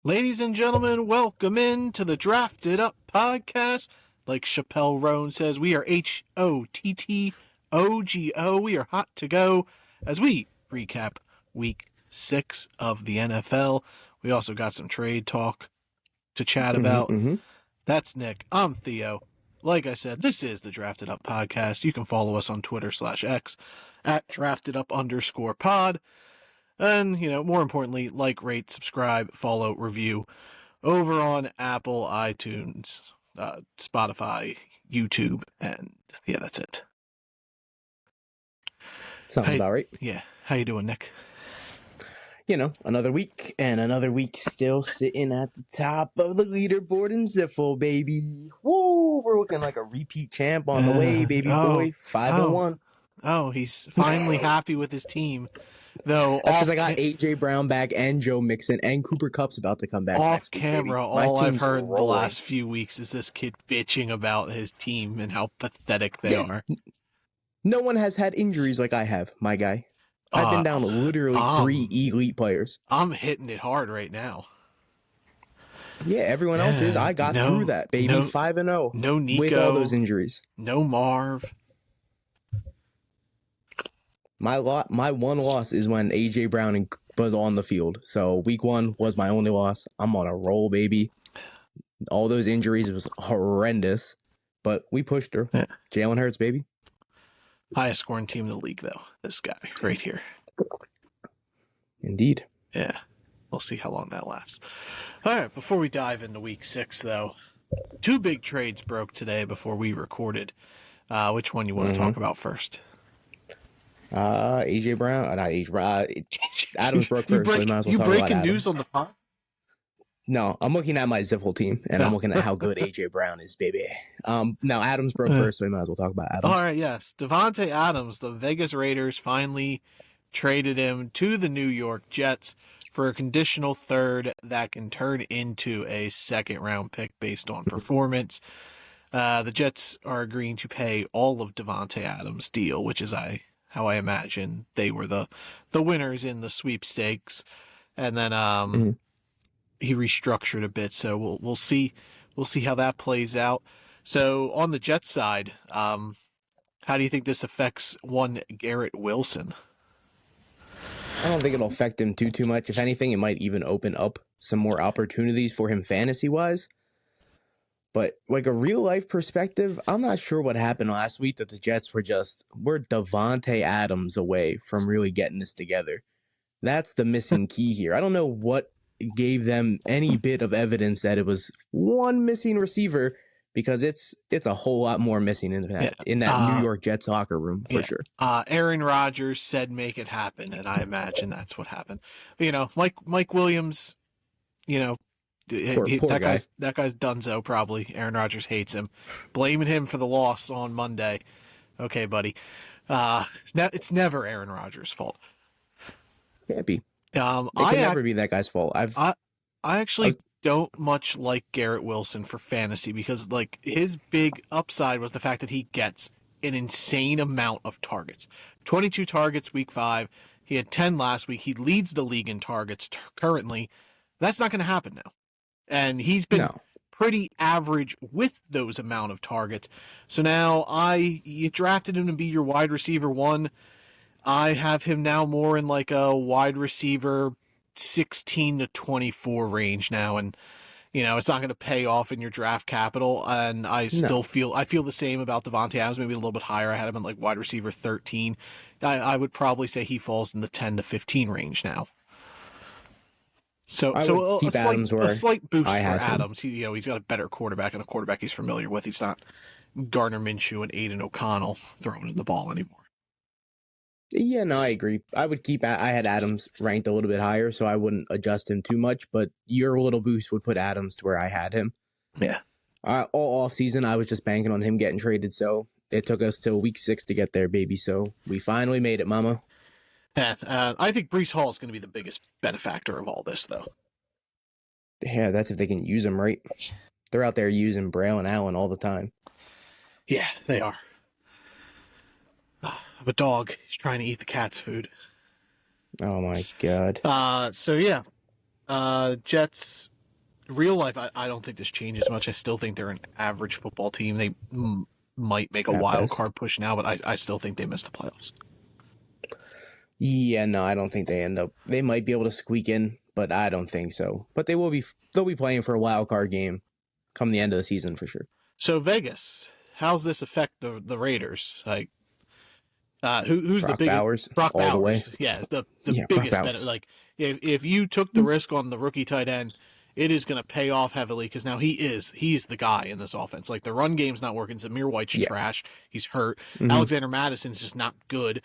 Ladies and gentlemen, welcome in to the Drafted Up podcast. Like Chappelle Roan says, we are HOTTOGO. We are hot to go as we recap week 6 of the NFL. We also got some trade talk to chat about. That's Nick. I'm Theo. Like I said, this is the Drafted Up podcast. You can follow us on Twitter/X at @draftedup_pod. And, more importantly, like, rate, subscribe, follow, review over on Apple, iTunes, Spotify, YouTube, and yeah, that's it. Sounds about right. Yeah. How you doing, Nick? Another week, and another week still sitting at the top of the leaderboard in Ziffle, baby. Woo! We're looking like a repeat champ on the way, baby boy. 5-1. Oh, he's finally happy with his team. Though that's because I got AJ Brown back and Joe Mixon and Cooper Kupp's about to come back. Off camera, all I've heard rolling. the last few weeks is this kid bitching about his team and how pathetic they are. No one has had injuries like I have, my guy. I've been down to literally 3 elite players. I'm hitting it hard right now. Yeah, everyone else is. I got through that, baby. 5-0. No Nico. With all those injuries. No Marv. My one loss is when AJ Brown was on the field. So week 1 was my only loss. I'm on a roll, baby. All those injuries was horrendous, but we pushed through. Yeah. Jalen Hurts, baby. Highest scoring team in the league, though. This guy right here. Indeed. Yeah. We'll see how long that lasts. All right. Before we dive into week 6, though, 2 big trades broke today before we recorded. Which one you want to talk about first? AJ Brown, not AJ Brown. Adams broke first. So we might as well you talk breaking about news on the pod? No, I'm looking at my Ziffle team, and I'm looking at how good AJ Brown is, baby. Now Adams broke first, so we might as well talk about Adams. All right, yes, Davante Adams. The Vegas Raiders finally traded him to the New York Jets for a conditional third that can turn into a second-round pick based on performance. The Jets are agreeing to pay all of Davante Adams' deal, which is how I imagine they were the winners in the sweepstakes, and then he restructured a bit. So we'll see how that plays out. So on the Jets side, how do you think this affects one Garrett Wilson? I don't think it'll affect him too much. If anything, it might even open up some more opportunities for him fantasy wise. But like a real life perspective, I'm not sure what happened last week that the Jets were Davante Adams away from really getting this together. That's the missing key here. I don't know what gave them any bit of evidence that it was one missing receiver, because it's a whole lot more missing in that New York Jets locker room for sure. Aaron Rodgers said make it happen, and I imagine that's what happened. But, Mike Williams, Poor guy. That guy's donezo probably. Aaron Rodgers hates him. Blaming him for the loss on Monday. Okay, buddy. It's never Aaron Rodgers' fault. Can't be. It can never be that guy's fault. I actually don't much like Garrett Wilson for fantasy because his big upside was the fact that he gets an insane amount of targets. 22 targets week 5. He had 10 last week. He leads the league in targets currently. That's not going to happen now. And he's been pretty average with those amount of targets. So now you drafted him to be your wide receiver 1. I have him now more in a wide receiver 16 to 24 range now. And, it's not going to pay off in your draft capital. And I feel the same about Davante Adams, maybe a little bit higher. I had him in wide receiver 13. I would probably say he falls in the 10 to 15 range now. So a slight boost for Adams. He's got a better quarterback and a quarterback he's familiar with. He's not Gardner Minshew and Aiden O'Connell throwing the ball anymore. Yeah, no, I agree. I had Adams ranked a little bit higher, so I wouldn't adjust him too much, but your little boost would put Adams to where I had him. Yeah. All offseason, I was just banking on him getting traded, so it took us till week 6 to get there, baby. So we finally made it, mama. Yeah, I think Breece Hall is going to be the biggest benefactor of all this, though. Yeah, that's if they can use him right. They're out there using Braille and Allen all the time. Yeah, they are. Of a dog. He's trying to eat the cat's food. Oh my God. So yeah, Jets real life, I don't think this changes much. I still think they're an average football team. They might make a At wild best. card push now, but I still think they miss the playoffs. Yeah, no, I don't think they end up. They might be able to squeak in, but I don't think so. But they will be. They'll be playing for a wild card game come the end of the season for sure. So Vegas, how's this affect the Raiders? Like, who's the Brock biggest? Bowers Brock all the way. Bowers, yeah, the Yeah, Brock biggest benefit. Bowers. Like, if you took the risk on the rookie tight end, it is going to pay off heavily because now he's the guy in this offense. Like the run game's not working. Zamir White's Yeah. trash. He's hurt. Mhm. Alexander Madison's just not good.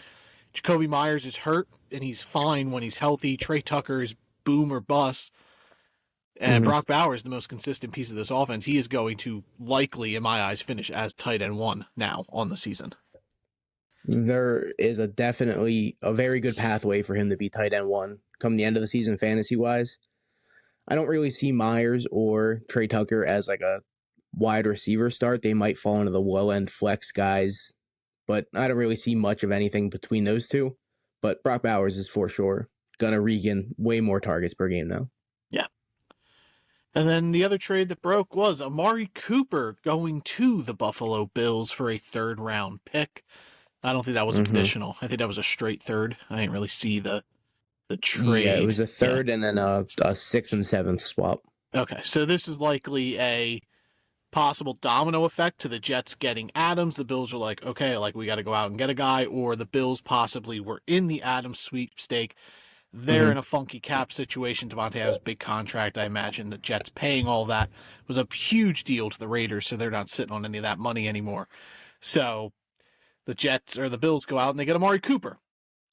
Jacoby Myers is hurt and he's fine when he's healthy. Trey Tucker is boom or bust. And Mhm. Brock Bowers, the most consistent piece of this offense, he is going to likely, in my eyes, finish as tight end 1 now on the season. There is definitely a very good pathway for him to be tight end 1 come the end of the season fantasy wise. I don't really see Myers or Trey Tucker as like a wide receiver start. They might fall into the low end flex guys, but I don't really see much of anything between those two. But Brock Bowers is for sure gonna rake in way more targets per game now. Yeah. And then the other trade that broke was Amari Cooper going to the Buffalo Bills for a 3rd round pick. I don't think that was a conditional. I think that was a straight 3rd. I didn't really see the trade. Yeah, it was a 3rd and then a 6th and 7th swap. Okay, so this is likely a possible domino effect to the Jets getting Adams. The Bills are like, okay, like we got to go out and get a guy, or the Bills possibly were in the Adams sweepstake. They're in a funky cap situation. Devontae has a big contract. I imagine the Jets paying all that was a huge deal to the Raiders, so they're not sitting on any of that money anymore. So the Jets or the Bills go out and they get Amari Cooper.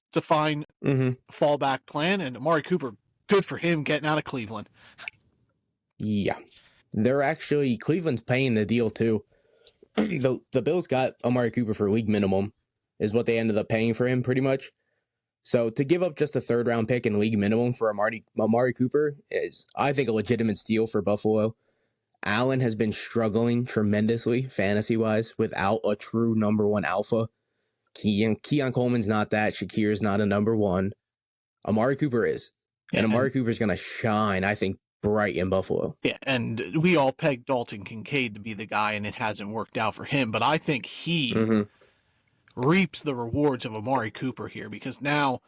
It's a fine fallback plan, and Amari Cooper, good for him getting out of Cleveland. Yeah. They're actually, Cleveland's paying the deal too. The Bills got Amari Cooper for league minimum, is what they ended up paying for him pretty much. So to give up just a 3rd round pick and league minimum for Amari Cooper is, I think, a legitimate steal for Buffalo. Allen has been struggling tremendously fantasy wise without a true number 1 alpha. Keon Coleman's not that. Shakir's not a number 1. Amari Cooper is. And Amari Cooper's going to shine, I think, bright in Buffalo. Yeah, and we all pegged Dalton Kincaid to be the guy, and it hasn't worked out for him. But I think he reaps the rewards of Amari Cooper here because now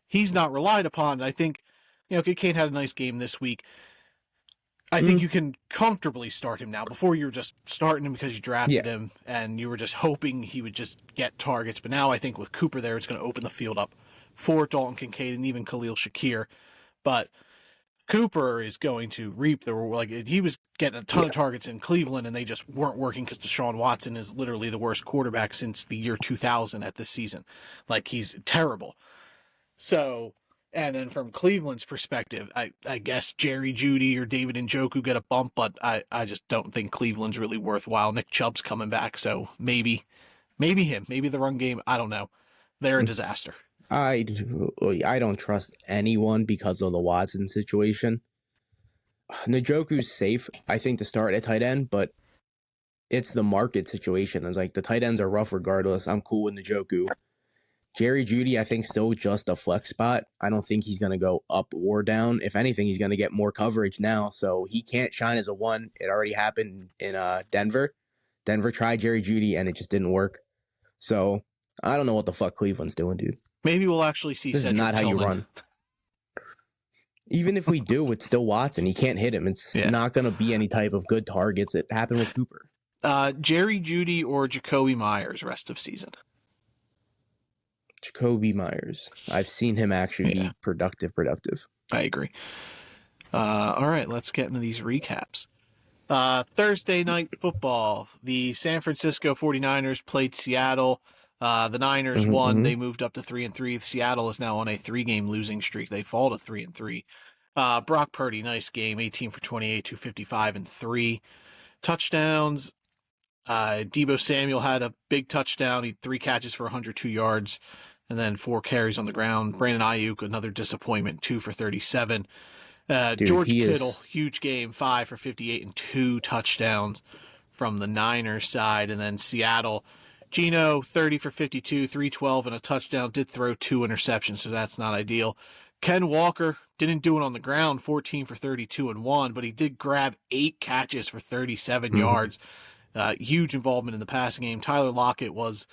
he's not relied upon. I think, Kincaid had a nice game this week. I think you can comfortably start him now. Before you were just starting him because you drafted him and you were just hoping he would just get targets. But now I think with Cooper there, it's going to open the field up for Dalton Kincaid and even Khalil Shakir. But Cooper is going to reap the reward. Like he was getting a ton of targets in Cleveland and they just weren't working because Deshaun Watson is literally the worst quarterback since the year 2000 at this season. Like he's terrible. So, and then from Cleveland's perspective, I guess Jerry Jeudy or David Njoku get a bump, but I just don't think Cleveland's really worthwhile. Nick Chubb's coming back, so maybe him, maybe the run game. I don't know. They're a disaster. I don't trust anyone because of the Watson situation. Njoku's safe, I think, to start at tight end, but it's the market situation. It's like the tight ends are rough regardless. I'm cool with Njoku. Jerry Jeudy, I think, still just a flex spot. I don't think he's going to go up or down. If anything, he's going to get more coverage now, so he can't shine as a 1. It already happened in Denver. Denver tried Jerry Jeudy, and it just didn't work. So I don't know what the fuck Cleveland's doing, dude. Maybe we'll actually see this Cedric is not how Tillman. you run. Even if we do, it's still Watson. He can't hit him. It's not going to be any type of good targets. It happened with Cooper. Jerry Jeudy or Jacoby Myers rest of season? Jacoby Myers. I've seen him actually be productive. I agree. All right, let's get into these recaps. Thursday night football. The San Francisco 49ers played Seattle. The Niners won. They moved up to 3-3. Seattle is now on a 3-game losing streak. They fall to 3-3. Brock Purdy, nice game. 18 for 28, 255 and 3 touchdowns. Deebo Samuel had a big touchdown. He had 3 catches for 102 yards and then 4 carries on the ground. Brandon Ayuk, another disappointment, 2 for 37. George Kittle, huge game, 5 for 58 and 2 touchdowns from the Niners side. And then Seattle, Geno, 30 for 52, 312 and a touchdown, did throw 2 interceptions, so that's not ideal. Ken Walker, didn't do it on the ground, 14 for 32 and 1, but he did grab 8 catches for 37 yards. Huge involvement in the passing game. Tyler Lockett was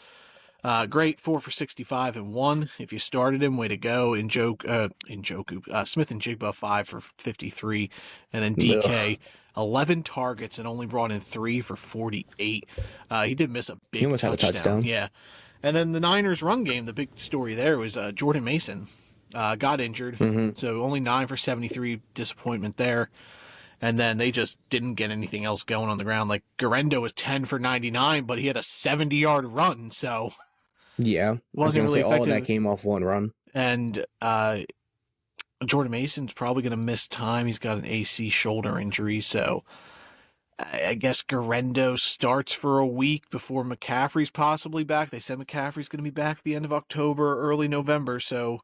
great, 4 for 65 and 1. If you started him, way to go. Smith and Jigba 5 for 53, and then DK 11 targets and only brought in 3 for 48. He did miss a big almost had a touchdown. Yeah. And then the Niners run game, the big story there was Jordan Mason got injured. So only 9 for 73, disappointment there. And then they just didn't get anything else going on the ground. Like Garendo was 10 for 99, but he had a 70-yard run. So yeah, wasn't really effective. All of that came off one run. And Jordan Mason's probably going to miss time. He's got an AC shoulder injury. So I guess Garendo starts for a week before McCaffrey's possibly back. They said McCaffrey's going to be back at the end of October, early November. So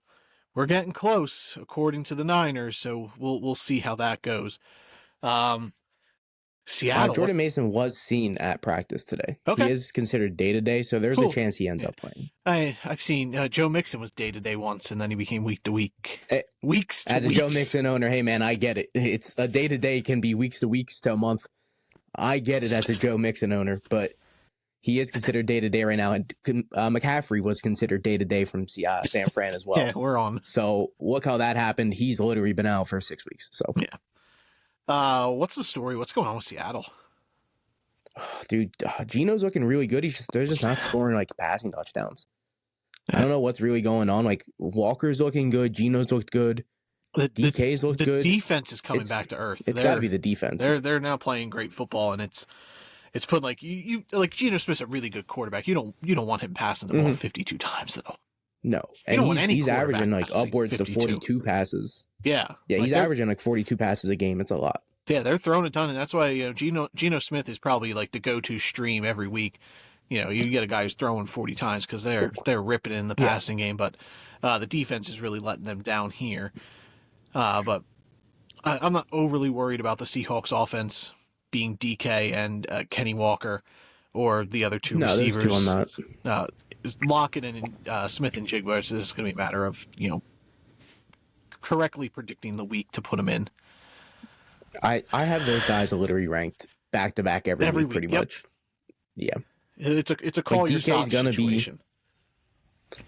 we're getting close, according to the Niners. So we'll see how that goes. Seattle. Jordan Mason was seen at practice today. Okay. He is considered day-to-day, so there's a chance he ends up playing. I've seen Joe Mixon was day-to-day once, and then he became week-to-week. Weeks to As weeks. a Joe Mixon owner, hey, man, I get it. It's a day-to-day can be weeks to weeks to a month. I get it as a Joe Mixon owner, but he is considered day-to-day right now. And McCaffrey was considered day-to-day from San Fran as well. Yeah, we're on. So look how that happened. He's literally been out for 6 weeks. So yeah. What's the story? What's going on with Seattle? Dude, Geno's looking really good. They're just not scoring like passing touchdowns. I don't know what's really going on. Like Walker's looking good. Geno's looked good. DK's looked good. The defense is coming back to earth. It's got to be the defense. They're now playing great football, and it's put like you like Geno Smith's a really good quarterback. You don't want him passing the ball 52 times though. No, and he's averaging like upwards 52. To 42 passes. Yeah, he's averaging like 42 passes a game. It's a lot. Yeah, they're throwing a ton, and that's why Geno Smith is probably like the go-to stream every week. You get a guy who's throwing 40 times because they're ripping it in the passing game, but the defense is really letting them down here. But I'm not overly worried about the Seahawks offense being DK and Kenny Walker or the other two receivers. Those two I'm not. Lockett and Smith and Jigba. This is going to be a matter of correctly predicting the week to put them in. I have those guys literally ranked back to back every week pretty much. Yeah, it's a call your socks situation.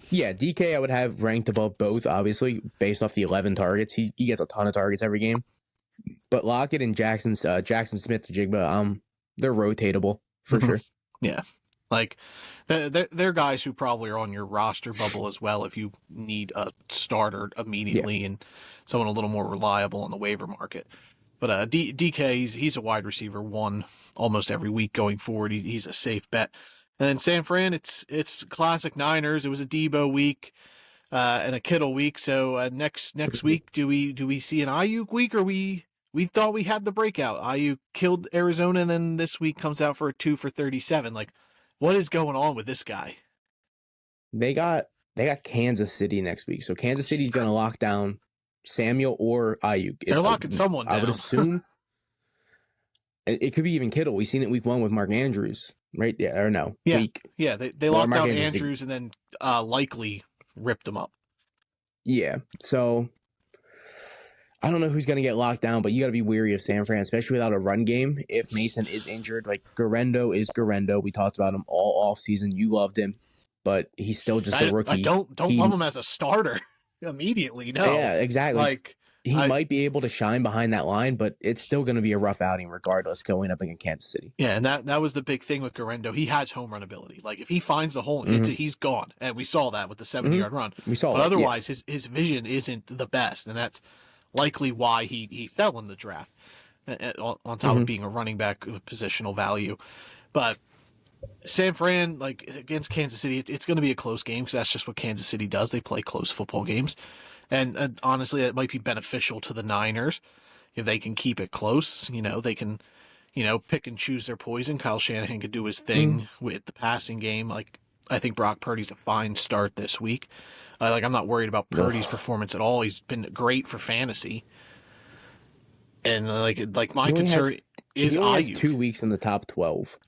DK I would have ranked above both, obviously based off the 11 targets. He gets a ton of targets every game. But Lockett and Jackson Smith and Jigba, they're rotatable for sure. Yeah, like they're guys who probably are on your roster bubble as well if you need a starter immediately and someone a little more reliable on the waiver market. But DK, he's a wide receiver 1 almost every week going forward. He's a safe bet. And then San Fran, it's classic Niners. It was a Debo week and a Kittle week. So next week, do we see an Ayuk week, or we thought we had the breakout? Ayuk killed Arizona, and then this week comes out for a 2 for 37. Like, what is going on with this guy? They got Kansas City next week, so Kansas City's going to lock down Samuel or Ayuk. They're locking someone down. I would assume it could be even Kittle. We've seen it week 1 with Mark Andrews, right? Yeah, or no? Yeah, week. Yeah. They locked down Andrews and then likely ripped him up. Yeah, so I don't know who's going to get locked down, but you got to be weary of San Fran, especially without a run game. If Mason is injured, like Garendo is Garendo. We talked about him all off season. You loved him, but he's still just a rookie. I don't love him as a starter immediately. No. Yeah, exactly. Like he might be able to shine behind that line, but it's still going to be a rough outing regardless going up against Kansas City. Yeah, and that was the big thing with Garendo. He has home run ability. Like if he finds the hole, he's gone. And we saw that with the 70-yard run. We saw but that, otherwise, his vision isn't the best, and that's likely why he fell in the draft on top of being a running back with positional value. But San Fran, like against Kansas City, it's going to be a close game because that's just what Kansas City does. They play close football games. And honestly, it might be beneficial to the Niners if they can keep it close. They can, pick and choose their poison. Kyle Shanahan could do his thing with the passing game. Like, I think Brock Purdy's a fine start this week. I'm not worried about Purdy's performance at all. He's been great for fantasy. And my concern is Ayuk. He has 2 weeks in the top 12.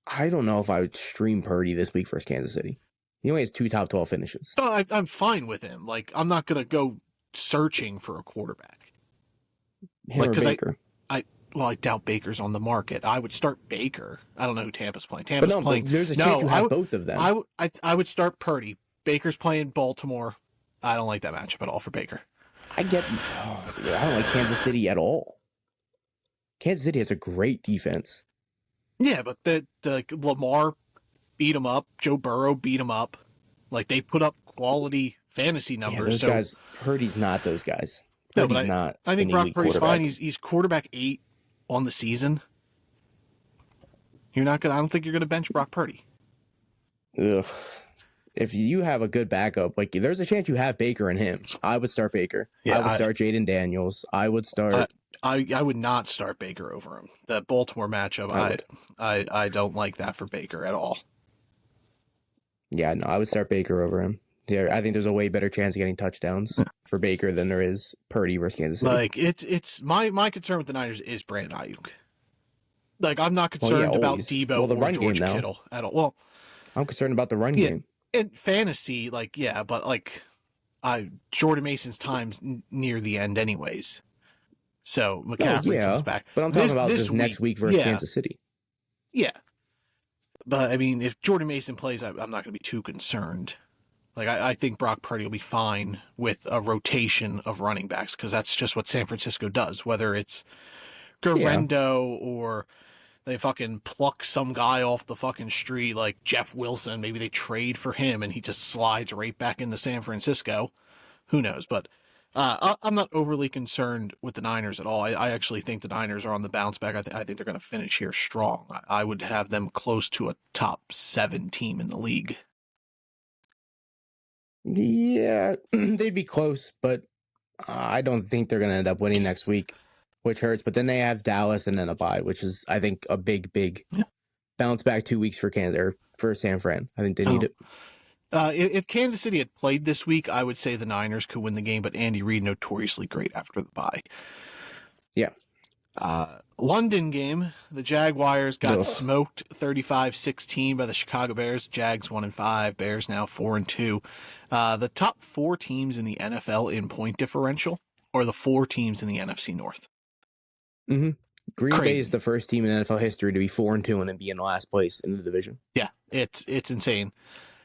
I don't know if I would stream Purdy this week versus Kansas City. He only has 2 top 12 finishes. I'm fine with him. Like, I'm not going to go searching for a quarterback. Him Like, or because Baker. I doubt Baker's on the market. I would start Baker. I don't know who Tampa's playing. But Tampa's no, playing. but there's a chance you have both of them. I would start Purdy. Baker's playing Baltimore. I don't like that matchup at all for Baker. I don't like Kansas City at all. Kansas City has a great defense. Yeah, but the Lamar beat him up. Joe Burrow beat him up. Like, they put up quality fantasy numbers. Yeah, those guys. Purdy's not those guys. No, but I think Brock Purdy's fine. He's quarterback 8 on the season. I don't think you're gonna bench Brock Purdy. Ugh. If you have a good backup, like, there's a chance you have Baker and him. I would start Baker. Yeah, I would start Jaden Daniels. I would start. I would not start Baker over him. That Baltimore matchup, I don't like that for Baker at all. Yeah, no, I would start Baker over him. Yeah, I think there's a way better chance of getting touchdowns for Baker than there is Purdy versus Kansas City. Like, it's my concern with the Niners is Brandon Ayuk. Like, I'm not concerned about Debo or George Kittle at all. Well, I'm concerned about the run game. In fantasy, like, yeah, but like, Jordan Mason's time's near the end anyways. So McCaffrey comes back. But I'm talking about this next week versus Kansas City. Yeah. But I mean, if Jordan Mason plays, I'm not going to be too concerned. Like, I think Brock Purdy will be fine with a rotation of running backs, because that's just what San Francisco does. Whether it's Garendo or they fucking pluck some guy off the fucking street like Jeff Wilson, maybe they trade for him and he just slides right back into San Francisco. Who knows? But I'm not overly concerned with the Niners at all. I actually think the Niners are on the bounce back. I think they're going to finish here strong. I would have them close to a top 7 team in the league. Yeah, they'd be close, but I don't think they're going to end up winning next week, which hurts. But then they have Dallas and then a bye, which is, I think, a big bounce back 2 weeks for San Fran. I think they need it. If Kansas City had played this week, I would say the Niners could win the game, but Andy Reid notoriously great after the bye. Yeah. London game, the Jaguars got smoked 35-16 by the Chicago Bears. Jags 1-5, Bears now 4-2. The top 4 teams in the NFL in point differential are the 4 teams in the NFC North. Mm-hmm. Green Bay is the first team in NFL history to be 4-2 and then be in last place in the division. Yeah, it's insane.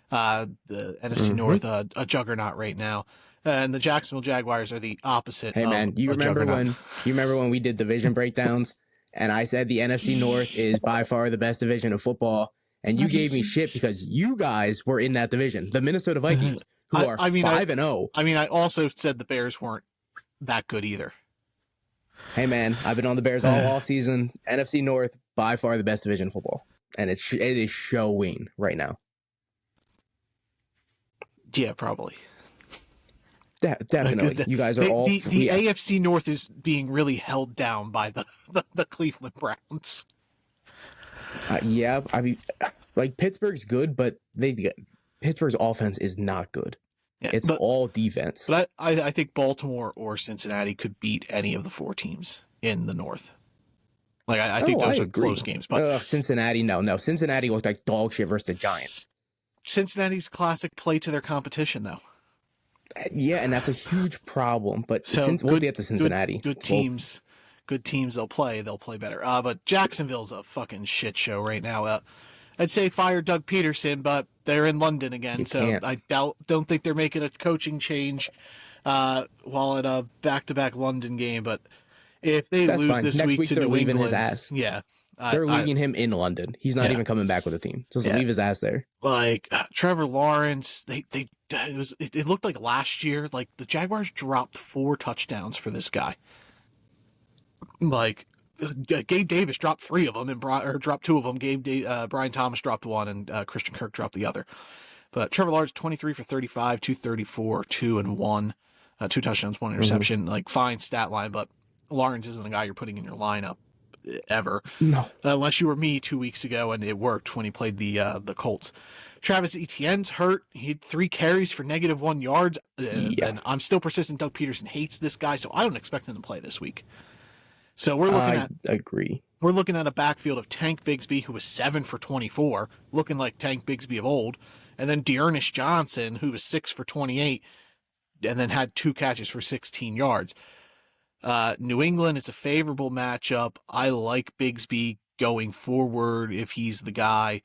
The NFC North, a juggernaut right now. And the Jacksonville Jaguars are the opposite. Hey man, you remember when we did division breakdowns and I said the NFC North is by far the best division of football, and you gave me shit because you guys were in that division, the Minnesota Vikings, who are 5-0. I mean, I also said the Bears weren't that good either. Hey man, I've been on the Bears all offseason. NFC North, by far the best division of football, and it is showing right now. Yeah, probably. Definitely. You guys are all... The AFC North is being really held down by the Cleveland Browns. Yeah, I mean, like, Pittsburgh's good, but Pittsburgh's offense is not good. Yeah, it's all defense. But I think Baltimore or Cincinnati could beat any of the 4 teams in the North. Like, I think those are close games. But Cincinnati, no. Cincinnati looked like dog shit versus the Giants. Cincinnati's classic play to their competition, though. Yeah, and that's a huge problem. But we'll get to Cincinnati. Good teams they'll play better. But Jacksonville's a fucking shit show right now. I'd say fire Doug Peterson, but they're in London again, I don't think they're making a coaching change while at a back-to-back London game. But if they lose this next week to they're New leaving England, his ass. Yeah. They're leaving him in London. He's not even coming back with the team. Just leave his ass there. Like Trevor Lawrence, it looked like last year, like the Jaguars dropped 4 touchdowns for this guy. Like Gabe Davis dropped 3 of them and dropped 2 of them. Brian Thomas dropped 1 and Christian Kirk dropped the other. But Trevor Lawrence 23 for 35, 234, 2 and 1, 2 touchdowns, 1 interception. Like, fine stat line, but Lawrence isn't a guy you're putting in your lineup ever. No. Unless you were me 2 weeks ago and it worked when he played the Colts. Travis Etienne's hurt. He had 3 carries for -1 yards. And I'm still persistent. Doug Peterson hates this guy, so I don't expect him to play this week. So we're looking agree. We're looking at a backfield of Tank Bigsby, who was 7 for 24, looking like Tank Bigsby of old, and then Dearness Johnson, who was 6 for 28. and then had 2 catches for 16 yards. New England, it's a favorable matchup. I like Bigsby going forward if he's the guy.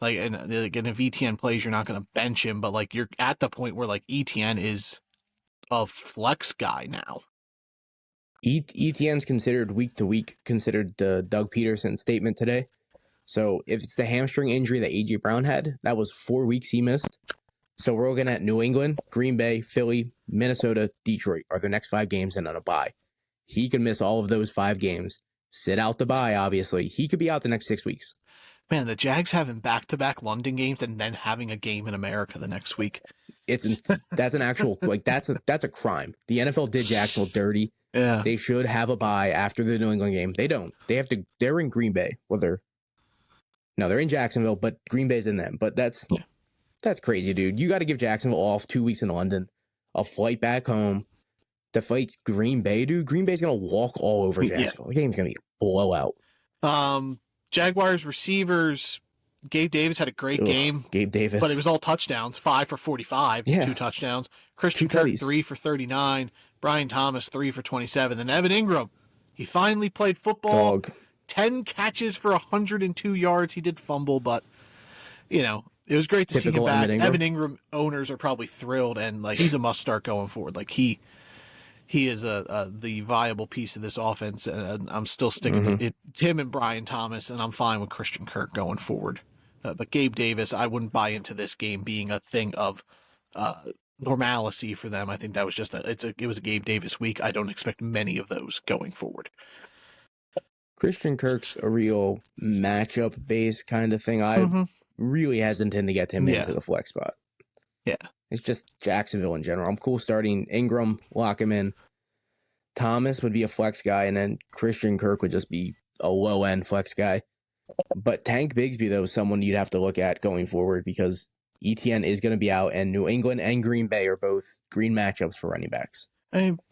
Like, and again, if ETN plays, you're not going to bench him, but like you're at the point where like ETN is a flex guy now. ETN's considered week to week, considered the Doug Peterson statement today. So if it's the hamstring injury that AJ Brown had, that was 4 weeks he missed. So we're looking at New England, Green Bay, Philly, Minnesota, Detroit are their next 5 games and on a bye. He could miss all of those 5 games, sit out the bye, obviously. He could be out the next 6 weeks. Man, the Jags having back-to-back London games and then having a game in America the next week. That's an actual, like, that's a crime. The NFL did Jacksonville dirty. Yeah. They should have a bye after the New England game. They don't. They're in Green Bay. Well, they're in Jacksonville, but Green Bay's in them. But that's crazy, dude. You got to give Jacksonville off 2 weeks in London, a flight back home to fight Green Bay, dude. Green Bay's going to walk all over Jacksonville. The game's going to be a blowout. Jaguars receivers, Gabe Davis had a great game. Gabe Davis. But it was all touchdowns, 5 for 45, 2 touchdowns. Christian Kirk, 3 for 39. Brian Thomas, 3 for 27. Then Evan Ingram, he finally played football. 10 catches for 102 yards. He did fumble, but, it was great to see him back. Evan Ingram owners are probably thrilled, and like he's a must start going forward. Like he is the viable piece of this offense, and I'm still sticking with it. It's him and Brian Thomas, and I'm fine with Christian Kirk going forward. But Gabe Davis, I wouldn't buy into this game being a thing of normalcy for them. I think that was just it was a Gabe Davis week. I don't expect many of those going forward. Christian Kirk's a real matchup based kind of thing. I really hesitant to get him into the flex spot. Yeah. It's just Jacksonville in general. I'm cool starting Ingram, lock him in. Thomas would be a flex guy, and then Christian Kirk would just be a low end flex guy. But Tank Bigsby, though, is someone you'd have to look at going forward because ETN is going to be out, and New England and Green Bay are both green matchups for running backs.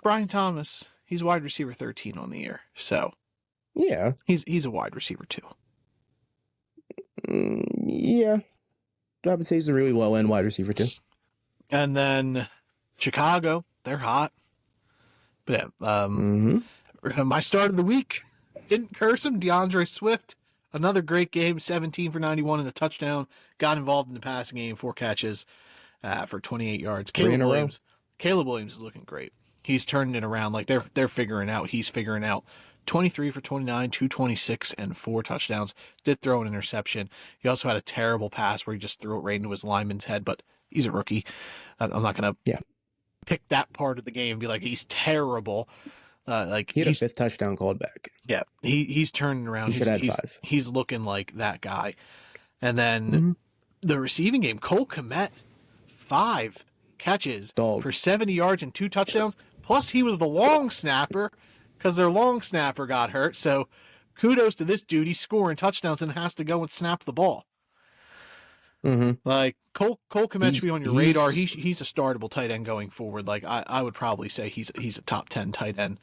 Brian Thomas, he's wide receiver 13 on the year, so yeah, he's a wide receiver too. Yeah, I would say he's a really low end wide receiver too. And then Chicago, they're hot. But my start of the week, didn't curse him. DeAndre Swift, another great game, 17 for 91 and a touchdown. Got involved in the passing game, 4 catches for 28 yards. Caleb Williams is looking great. He's turning it around. Like they're figuring out. He's figuring out. 23 for 29, 226, and 4 touchdowns. Did throw an interception. He also had a terrible pass where he just threw it right into his lineman's head, but he's a rookie. I'm not going to pick that part of the game and be like, he's terrible. He had a 5th touchdown called back. Yeah, he's turning around. He should have 5. He's looking like that guy. And then the receiving game, Cole Kmet, 5 catches for 70 yards and 2 touchdowns. Plus, he was the long snapper because their long snapper got hurt. So kudos to this dude. He's scoring touchdowns and has to go and snap the ball. Like Cole Kmet should be on your radar. He's a startable tight end going forward. Like I would probably say he's a top 10 tight end.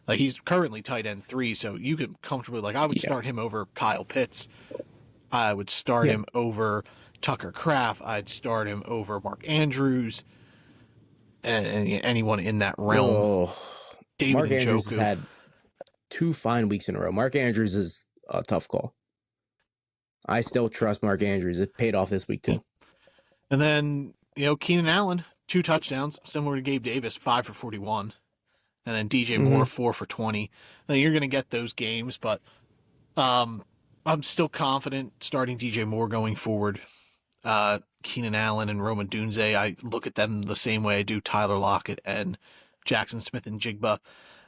Like he's currently tight end 3, so you could comfortably I would start him over Kyle Pitts. I would start him over Tucker Kraft. I'd start him over Mark Andrews and anyone in that realm. David Mark Njoku Andrews has had 2 fine weeks in a row. Mark Andrews is a tough call. I still trust Mark Andrews. It paid off this week too. And then, Keenan Allen, 2 touchdowns, similar to Gabe Davis, 5 for 41. And then DJ Moore, 4 for 20. Now you're going to get those games, but I'm still confident starting DJ Moore going forward. Keenan Allen and Roma Dunze, I look at them the same way I do Tyler Lockett and Jackson Smith and Jigba.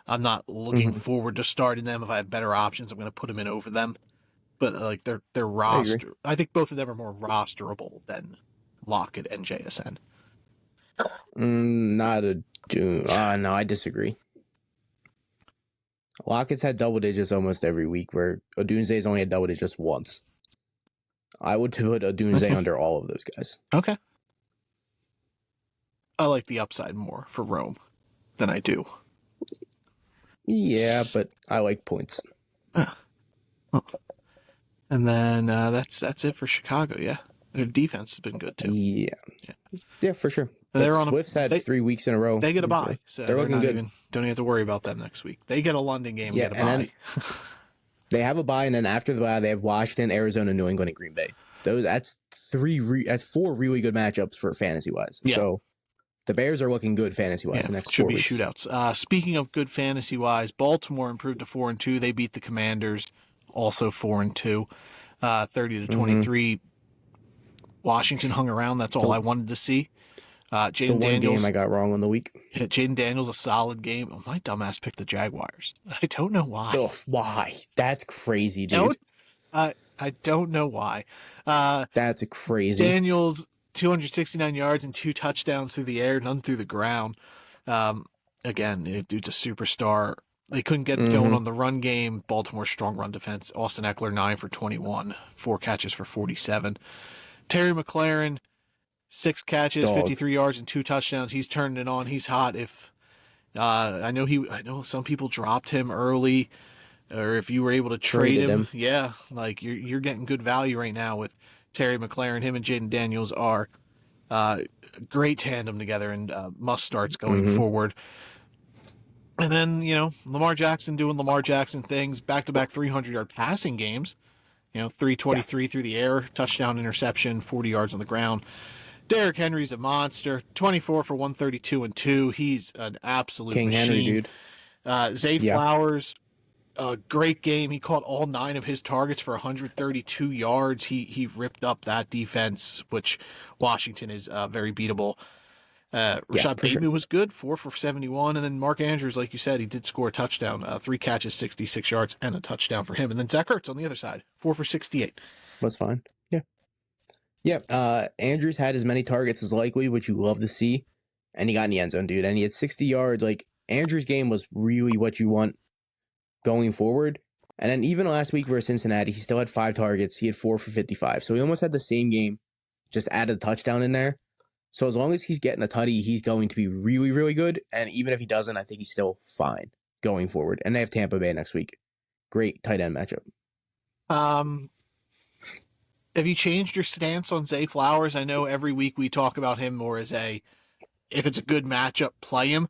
I'm not looking forward to starting them. If I have better options, I'm going to put them in over them. But like they're roster. I think both of them are more rosterable than Lockett and JSN. No, I disagree. Lockett's had double digits almost every week, where Odunze's only had double digits once. I would put Odunze under all of those guys. Okay. I like the upside more for Rome than I do. Yeah, but I like points. And then that's it for Chicago, yeah. Their defense has been good too. Yeah, for sure. They're on Swift's had 3 weeks in a row. They get a bye, so they're looking good. Don't even have to worry about them next week. They get a London game, and get a bye. They have a bye, and then after the bye, they have Washington, Arizona, New England, and Green Bay. That's 4 really good matchups for fantasy wise. Yeah. So the Bears are looking good fantasy wise. The next 4 weeks should be shootouts. Speaking of good fantasy wise, Baltimore improved to 4-2. They beat the Commanders, also 4-2, 30-23. Washington hung around. That's all I wanted to see. Jaden Daniels. Game I got wrong on the week. Jaden Daniels, a solid game. Oh, my dumbass picked the Jaguars. I don't know why. Oh, why? That's crazy, dude. I don't know why. That's crazy. Daniels, 269 yards and 2 touchdowns through the air, none through the ground. Again, dude's a superstar. They couldn't get going on the run game. Baltimore strong run defense. Austin Eckler 9 for 21, 4 catches for 47. Terry McLaurin, 6 catches, 53 yards and 2 touchdowns. He's turned it on. He's hot. If I know some people dropped him early, or if you were able to trade him, yeah, like you're getting good value right now with Terry McLaurin. Him and Jaden Daniels are great tandem together and must starts going forward. And then Lamar Jackson doing Lamar Jackson things, back-to-back 300-yard passing games. 323 through the air, touchdown, interception, 40 yards on the ground. Derrick Henry's a monster, 24 for 132 and 2. He's an absolute King machine. Henry, dude. Zay Flowers, a great game. He caught all 9 of his targets for 132 yards. He ripped up that defense, which Washington is very beatable. Rashad Bateman was good, 4 for 71. And then Mark Andrews, like you said, he did score a touchdown, 3 catches, 66 yards, and a touchdown for him. And then Zach Ertz on the other side, 4 for 68. That's fine. Yeah. Andrews had as many targets as likely, which you love to see. And he got in the end zone, dude. And he had 60 yards. Like, Andrews' game was really what you want going forward. And then even last week versus Cincinnati, he still had 5 targets. He had 4 for 55. So he almost had the same game, just added a touchdown in there. So as long as he's getting a tutty, he's going to be really, really good. And even if he doesn't, I think he's still fine going forward. And they have Tampa Bay next week. Great tight end matchup. Have you changed your stance on Zay Flowers? I know every week we talk about him more as if it's a good matchup, play him.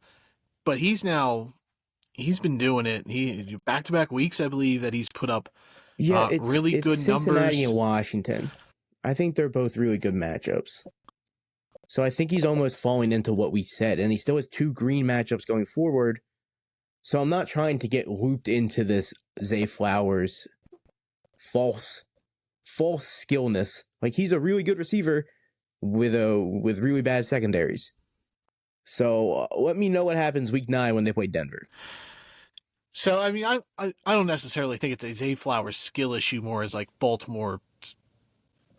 But he's been doing it. He back-to-back weeks, I believe, that he's put up really good numbers. Cincinnati and Washington. I think they're both really good matchups. So I think he's almost falling into what we said. And he still has 2 green matchups going forward. So I'm not trying to get looped into this Zay Flowers false skillness. Like, he's a really good receiver with really bad secondaries. So let me know what happens week 9 when they play Denver. So, I mean, I don't necessarily think it's a Zay Flowers skill issue, more as like Baltimore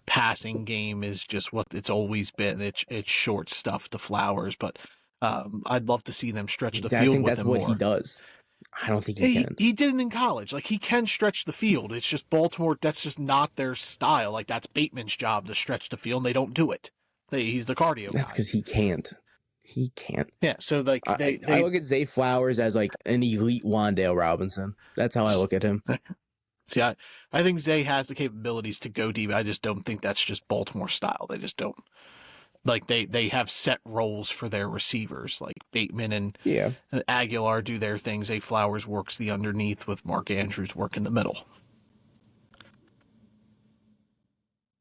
passing game is just what it's always been. It's short stuff to Flowers, but I'd love to see them stretch the field with him more. I think that's what he does. I don't think he can. He did it in college. Like, he can stretch the field. It's just Baltimore, that's just not their style. Like, that's Bateman's job to stretch the field, and they don't do it. He's the cardio guy. That's because he can't. He can't. Yeah, so like I look at Zay Flowers as like an elite Wan'Dale Robinson. That's how I look at him. See, I think Zay has the capabilities to go deep. I just don't think that's just Baltimore style. They just don't. Like, they have set roles for their receivers. Like, Bateman and Aguilar do their things. Zay Flowers works the underneath with Mark Andrews work in the middle.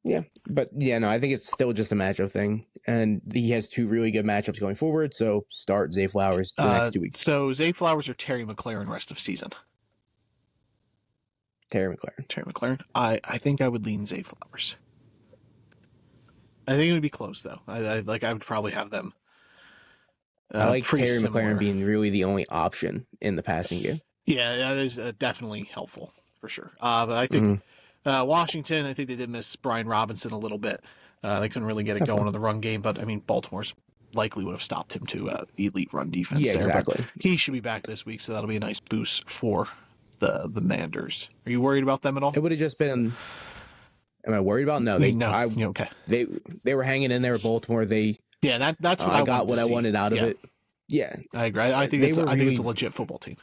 Yeah, but no, I think it's still just a matchup thing. And he has 2 really good matchups going forward, so start Zay Flowers the next 2 weeks. So Zay Flowers or Terry McLaurin rest of season? Terry McLaurin. I think I would lean Zay Flowers. I think it would be close, though. I would probably have them. I like Terry McLaurin being really the only option in the passing game. Yeah, that is definitely helpful, for sure. But I think Washington, I think they did miss Brian Robinson a little bit. They couldn't really get it going on the run game, but I mean, Baltimore's likely would have stopped him to elite run defense. Yeah, exactly. But he should be back this week, so that'll be a nice boost for the Manders. Are you worried about them at all? It would have just been. Am I worried about? No, okay. They were hanging in there with Baltimore. That's what I got. What I wanted out of it. Yeah, I agree. I think it's a legit football team.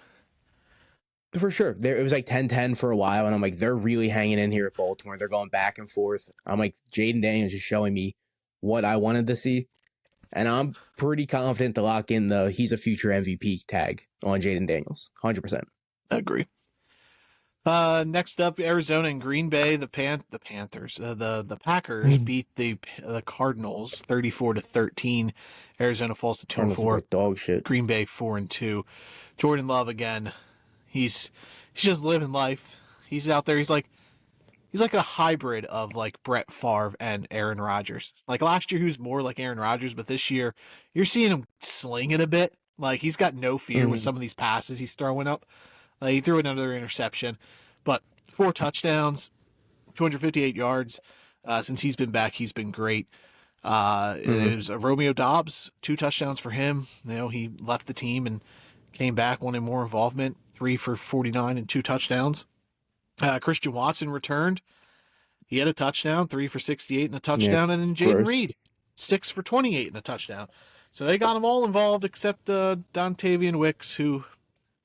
For sure. It was like 10-10 for a while, and I'm like, they're really hanging in here at Baltimore. They're going back and forth. I'm like, Jaden Daniels is showing me what I wanted to see, and I'm pretty confident to lock in the he's a future MVP tag on Jaden Daniels. 100%. I agree. Next up, Arizona and Green Bay. The Panthers, the Packers beat the Cardinals 34-13. Arizona falls to 2-4. Dog shit. Green Bay 4-2. Jordan Love again. He's just living life. He's out there. He's like a hybrid of like Brett Favre and Aaron Rodgers. Like last year, he was more like Aaron Rodgers, but this year you're seeing him sling it a bit. Like he's got no fear with some of these passes he's throwing up. He threw another interception, but 4 touchdowns, 258 yards. Since he's been back, he's been great. It was Romeo Doubs, 2 touchdowns for him. You know, he left the team and came back, wanted more involvement, 3 for 49 and 2 touchdowns. Christian Watson returned. He had a touchdown, 3 for 68 and a touchdown, and then Jaden Reed, 6 for 28 and a touchdown. So they got them all involved except Dontavian Wicks, who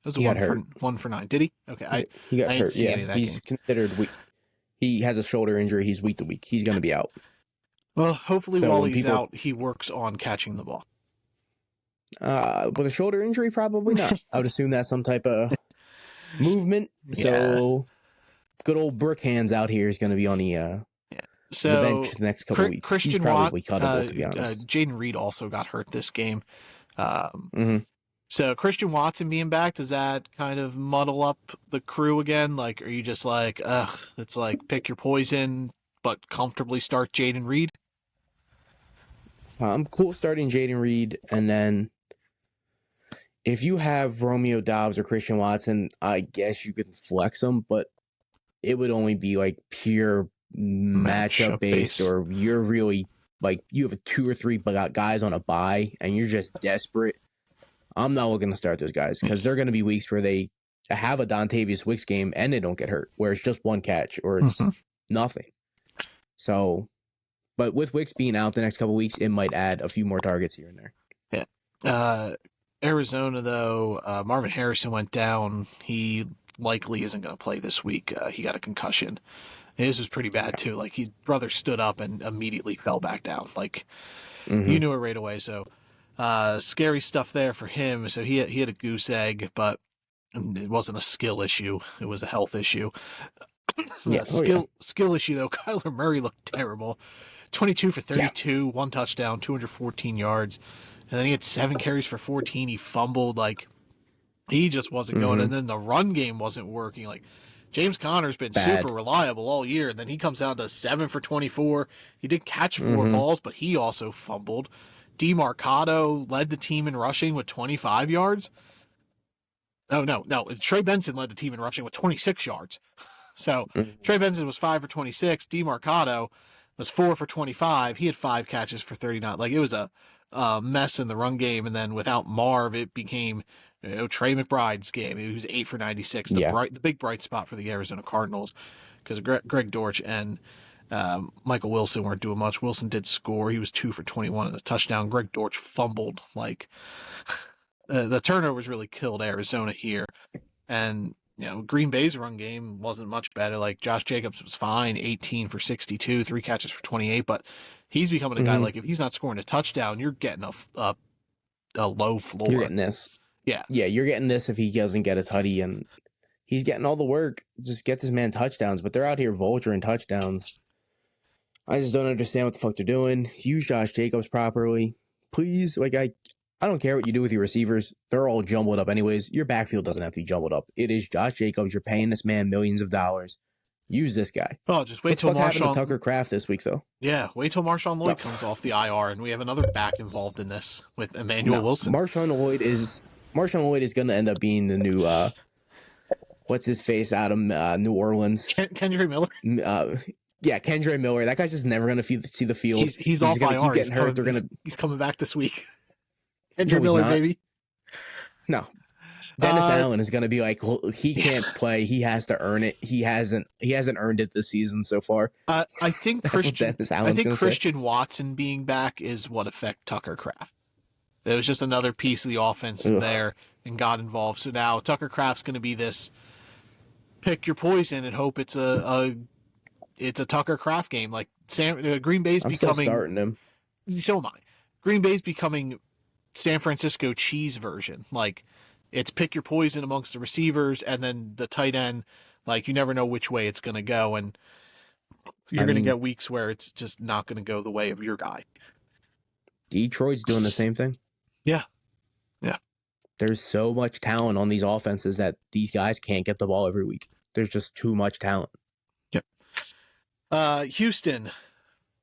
was one for 9. Did he? Okay, he got I didn't hurt. see any of that He's game. considered weak. He has a shoulder injury. He's week to week. He's going to be out. Well, hopefully while he's out, he works on catching the ball. With a shoulder injury, probably not. I would assume that's some type of movement. Yeah. So good old Brookhands out here is going to be on the bench the next couple weeks. Christian He's probably cuttable, to be honest. Jaden Reed also got hurt this game. So Christian Watson being back, does that kind of muddle up the crew again? Like, are you just like, it's like pick your poison, but comfortably start Jaden Reed? I'm cool starting Jaden Reed, and then if you have Romeo Doubs or Christian Watson, I guess you could flex them, but it would only be like pure matchup based, or you're really like you have 2 or 3 guys on a bye and you're just desperate. I'm not looking to start those guys because they're going to be weeks where they have a Dontavius Wicks game and they don't get hurt, where it's just 1 catch or it's nothing. So, but with Wicks being out the next couple weeks, it might add a few more targets here and there. Yeah. Arizona, though, Marvin Harrison went down. He likely isn't going to play this week. He got a concussion. His was pretty bad, too. Like, his brother stood up and immediately fell back down. Like, you knew it right away. So, scary stuff there for him. So, he had a goose egg, but it wasn't a skill issue. It was a health issue. Skill issue, though. Kyler Murray looked terrible. 22 for 32, 1 touchdown, 214 yards. And then he had 7 carries for 14. He fumbled. Like, he just wasn't going. And then the run game wasn't working. Like, James Conner's been super reliable all year. And then he comes out to 7 for 24. He did catch 4 balls, but he also fumbled. DeMarcado led the team in rushing with 25 yards. No. Trey Benson led the team in rushing with 26 yards. So Trey Benson was 5 for 26. DeMarcado was 4 for 25. He had 5 catches for 39. Like, it was a mess in the run game. And then without Marv, it became Trey McBride's game. He was 8 for 96. The big bright spot for the Arizona Cardinals, because Greg Dortch and Michael Wilson weren't doing much. Wilson did score. He was 2 for 21 and a touchdown. Greg Dortch fumbled. Like, the turnovers really killed Arizona here. And Green Bay's run game wasn't much better. Like, Josh Jacobs was fine, 18 for 62, 3 catches for 28, but he's becoming a guy, like, if he's not scoring a touchdown, you're getting a low floor. You're getting this. Yeah. Yeah, you're getting this if he doesn't get a tutty, and he's getting all the work. Just get this man touchdowns, but they're out here vulturing touchdowns. I just don't understand what the fuck they're doing. Use Josh Jacobs properly. Please, like, I don't care what you do with your receivers. They're all jumbled up anyways. Your backfield doesn't have to be jumbled up. It is Josh Jacobs. You're paying this man millions of dollars. Use this guy. Oh, just wait till Marshawn Tucker Kraft this week, though. Yeah, wait till Marshawn Lloyd comes off the IR, and we have another back involved in this with Emmanuel Wilson. Marshawn Lloyd is going to end up being the new what's his face out of New Orleans. Kendre Miller. Yeah, Kendre Miller. That guy's just never going to see the field. He's off IR. Keep getting hurt. He's coming back this week. Kendre Miller, baby. No. Dennis Allen is going to be like, well, he can't play. He has to earn it. He hasn't earned it this season so far. I think Christian Watson being back is what affect Tucker Kraft. It was just another piece of the offense there and got involved. So now Tucker Kraft's going to be this pick your poison and hope it's a Tucker Craft game. Like Green Bay's I'm still becoming. starting him. So am I. Green Bay's becoming San Francisco cheese version. Like it's pick your poison amongst the receivers and then the tight end. Like you never know which way it's going to go, and you're going to get weeks where it's just not going to go the way of your guy. Detroit's doing the same thing. Yeah. There's so much talent on these offenses that these guys can't get the ball every week. There's just too much talent. Yep. Houston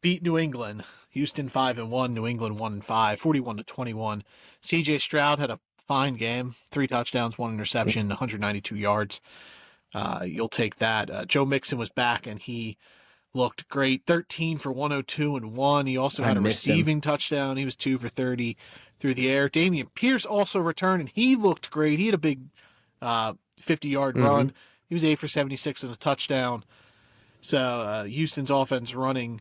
beat New England. Houston 5-1, New England 1-5, 41-21. CJ Stroud had a fine game, 3 touchdowns, 1 interception, 192 yards. You'll take that. Joe Mixon was back and he looked great. 13 for 102 and 1. He also had a receiving touchdown. He was 2 for 30 through the air. Dameon Pierce also returned and he looked great. He had a big 50-yard run. He was 8 for 76 and a touchdown. So Houston's offense running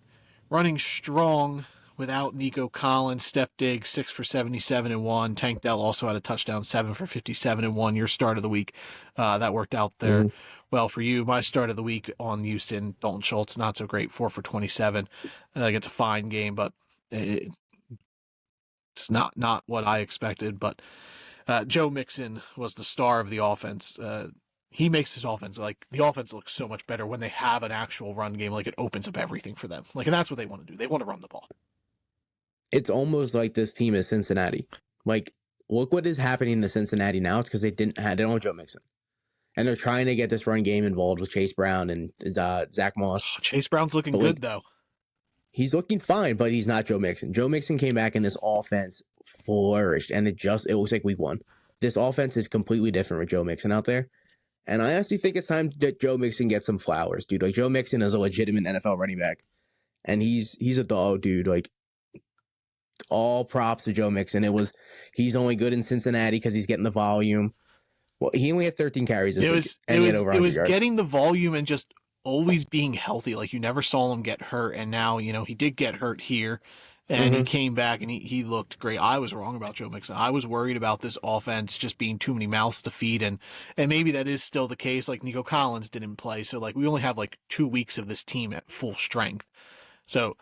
strong without Nico Collins. Steph Diggs 6 for 77 and 1. Tank Dell also had a touchdown, 7 for 57 and 1. Your start of the week, that worked out there well for you. My start of the week on Houston, Dalton Schultz, not so great, 4 for 27. It's a fine game, but it's not what I expected. But Joe Mixon was the star of the offense. He makes his offense, like the offense looks so much better when they have an actual run game. Like it opens up everything for them. Like, and that's what they want to do. They want to run the ball. It's almost like this team is Cincinnati. Like, look what is happening to Cincinnati now. It's because they don't have Joe Mixon. And they're trying to get this run game involved with Chase Brown and Zach Moss. Oh, Chase Brown's looking good, though. He's looking fine, but he's not Joe Mixon. Joe Mixon came back and this offense flourished, and it looks like week 1. This offense is completely different with Joe Mixon out there. And I actually think it's time that Joe Mixon gets some flowers, dude. Like, Joe Mixon is a legitimate NFL running back. And he's a dog, dude. Like, all props to Joe Mixon. He's only good in Cincinnati because he's getting the volume. Well, he only had 13 carries this week. And he had over 100 yards. It was getting the volume and just always being healthy. Like, you never saw him get hurt. And now, he did get hurt here. And he came back and he looked great. I was wrong about Joe Mixon. I was worried about this offense just being too many mouths to feed. And maybe that is still the case. Like, Nico Collins didn't play. So, like, we only have, 2 weeks of this team at full strength. So,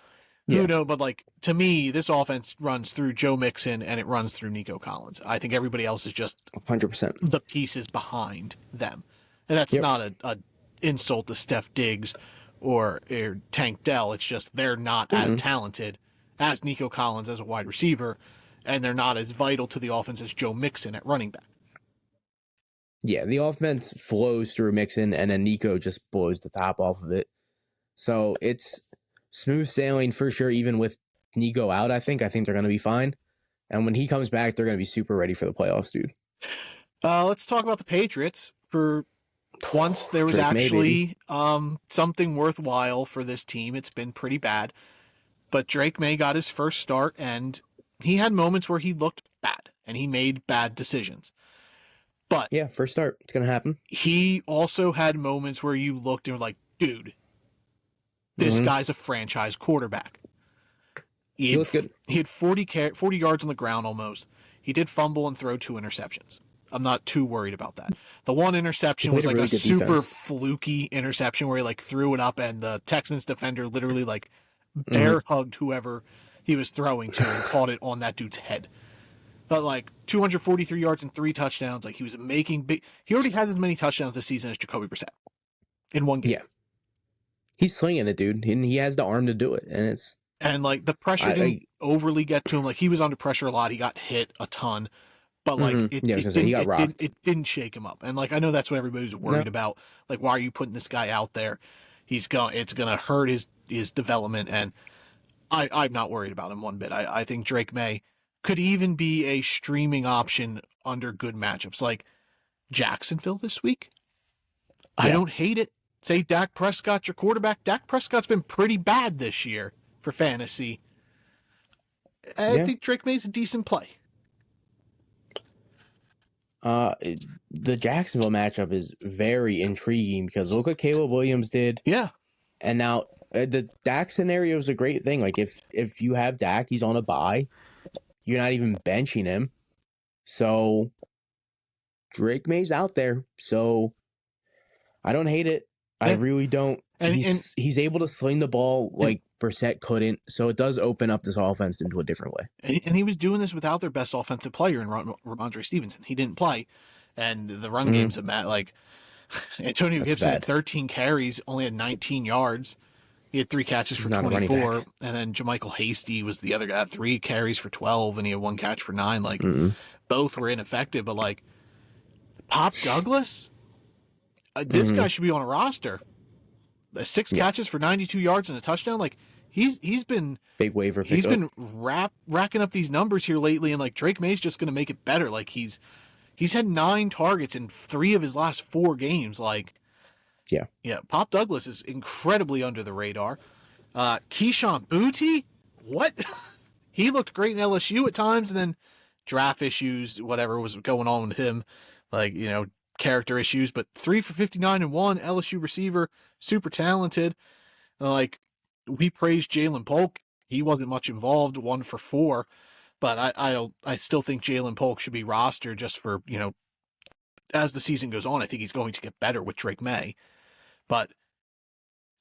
who knows? But, to me, this offense runs through Joe Mixon and it runs through Nico Collins. I think everybody else is just 100% the pieces behind them. And that's not a insult to Steph Diggs or Tank Dell. It's just they're not as talented as Nico Collins as a wide receiver, and they're not as vital to the offense as Joe Mixon at running back. Yeah, the offense flows through Mixon, and then Nico just blows the top off of it. So it's smooth sailing for sure, even with Nico out, I think. I think they're going to be fine. And when he comes back, they're going to be super ready for the playoffs, dude. Let's talk about the Patriots. For once, there was actually something worthwhile for this team. It's been pretty bad. But Drake May got his first start, and he had moments where he looked bad, and he made bad decisions. But yeah, first start. It's going to happen. He also had moments where you looked and were like, dude, this guy's a franchise quarterback. He looked good. He had 40 yards on the ground almost. He did fumble and throw 2 interceptions. I'm not too worried about that. The one interception was like a super fluky interception where he threw it up, and the Texans defender literally bear hugged whoever he was throwing to and caught it on that dude's head. But 243 yards and 3 touchdowns. He was making big. He already has as many touchdowns this season as Jacoby Brissett in one game. Yeah, he's slinging it, dude, and he has the arm to do it. And the pressure didn't overly get to him. He was under pressure a lot. He got hit a ton, but it didn't shake him up. And I know that's what everybody's worried about. Why are you putting this guy out there? It's gonna hurt his development, and I'm not worried about him one bit. I think Drake May could even be a streaming option under good matchups, like Jacksonville this week. Yeah. I don't hate it. Say Dak Prescott's your quarterback. Dak Prescott's been pretty bad this year for fantasy. I think Drake May's a decent play. The Jacksonville matchup is very intriguing because look what Caleb Williams did. Yeah. And now the Dak scenario is a great thing. If you have Dak, he's on a bye. You're not even benching him. So Drake May's out there. So I don't hate it. Yeah. I really don't. And He's able to sling the ball like Brissett couldn't, so it does open up this offense into a different way. And he was doing this without their best offensive player in Ramondre Stevenson. He didn't play, and the run games of Matt, like Antonio Gibson had 13 carries, only had 19 yards. He had 3 catches for 24, and then JaMychal Hasty was the other guy, 3 carries for 12, and he had 1 catch for 9. Like both were ineffective, but like Pop Douglas, this guy should be on a roster. 6 catches for 92 yards and a touchdown. Like he's been big waiver. He's been racking up these numbers here lately, and like Drake May's just going to make it better. Like he's had 9 targets in 3 of his last 4 games. Like yeah. Pop Douglas is incredibly under the radar. Keyshawn Boutte, what? He looked great in LSU at times, and then draft issues, whatever was going on with him, like character issues, but 3 for 59 and 1, LSU receiver, super talented. Like we praised Jalen Polk. He wasn't much involved, 1 for 4, but I still think Jalen Polk should be rostered just for, as the season goes on. I think he's going to get better with Drake May, but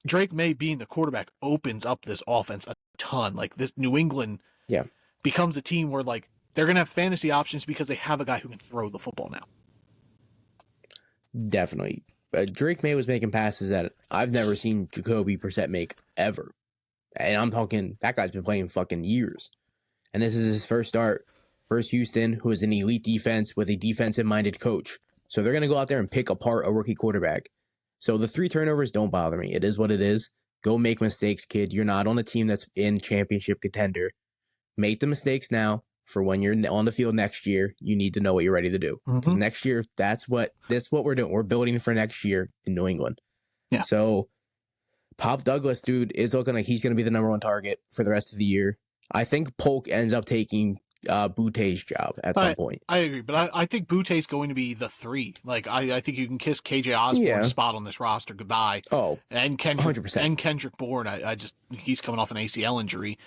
Drake May being the quarterback opens up this offense a ton. Like this New England becomes a team where like they're going to have fantasy options because they have a guy who can throw the football now. Definitely. Drake May was making passes that I've never seen Jacoby Brissett make ever. And I'm talking, that guy's been playing fucking years. And this is his first start versus Houston, who is an elite defense with a defensive-minded coach. So they're going to go out there and pick apart a rookie quarterback. So the 3 turnovers don't bother me. It is what it is. Go make mistakes, kid. You're not on a team that's in championship contender. Make the mistakes now. For when you're on the field next year, you need to know what you're ready to do. Next year, that's what we're doing. We're building for next year in New England. Yeah. So Pop Douglas, dude, is looking like he's going to be the number 1 target for the rest of the year. I think Polk ends up taking Boutte's job at some point. I agree, but I think Boutte's going to be the 3. Like I think you can kiss KJ Osborne's spot on this roster goodbye. Oh, and Kendrick 100%. And Kendrick Bourne. He's coming off an ACL injury.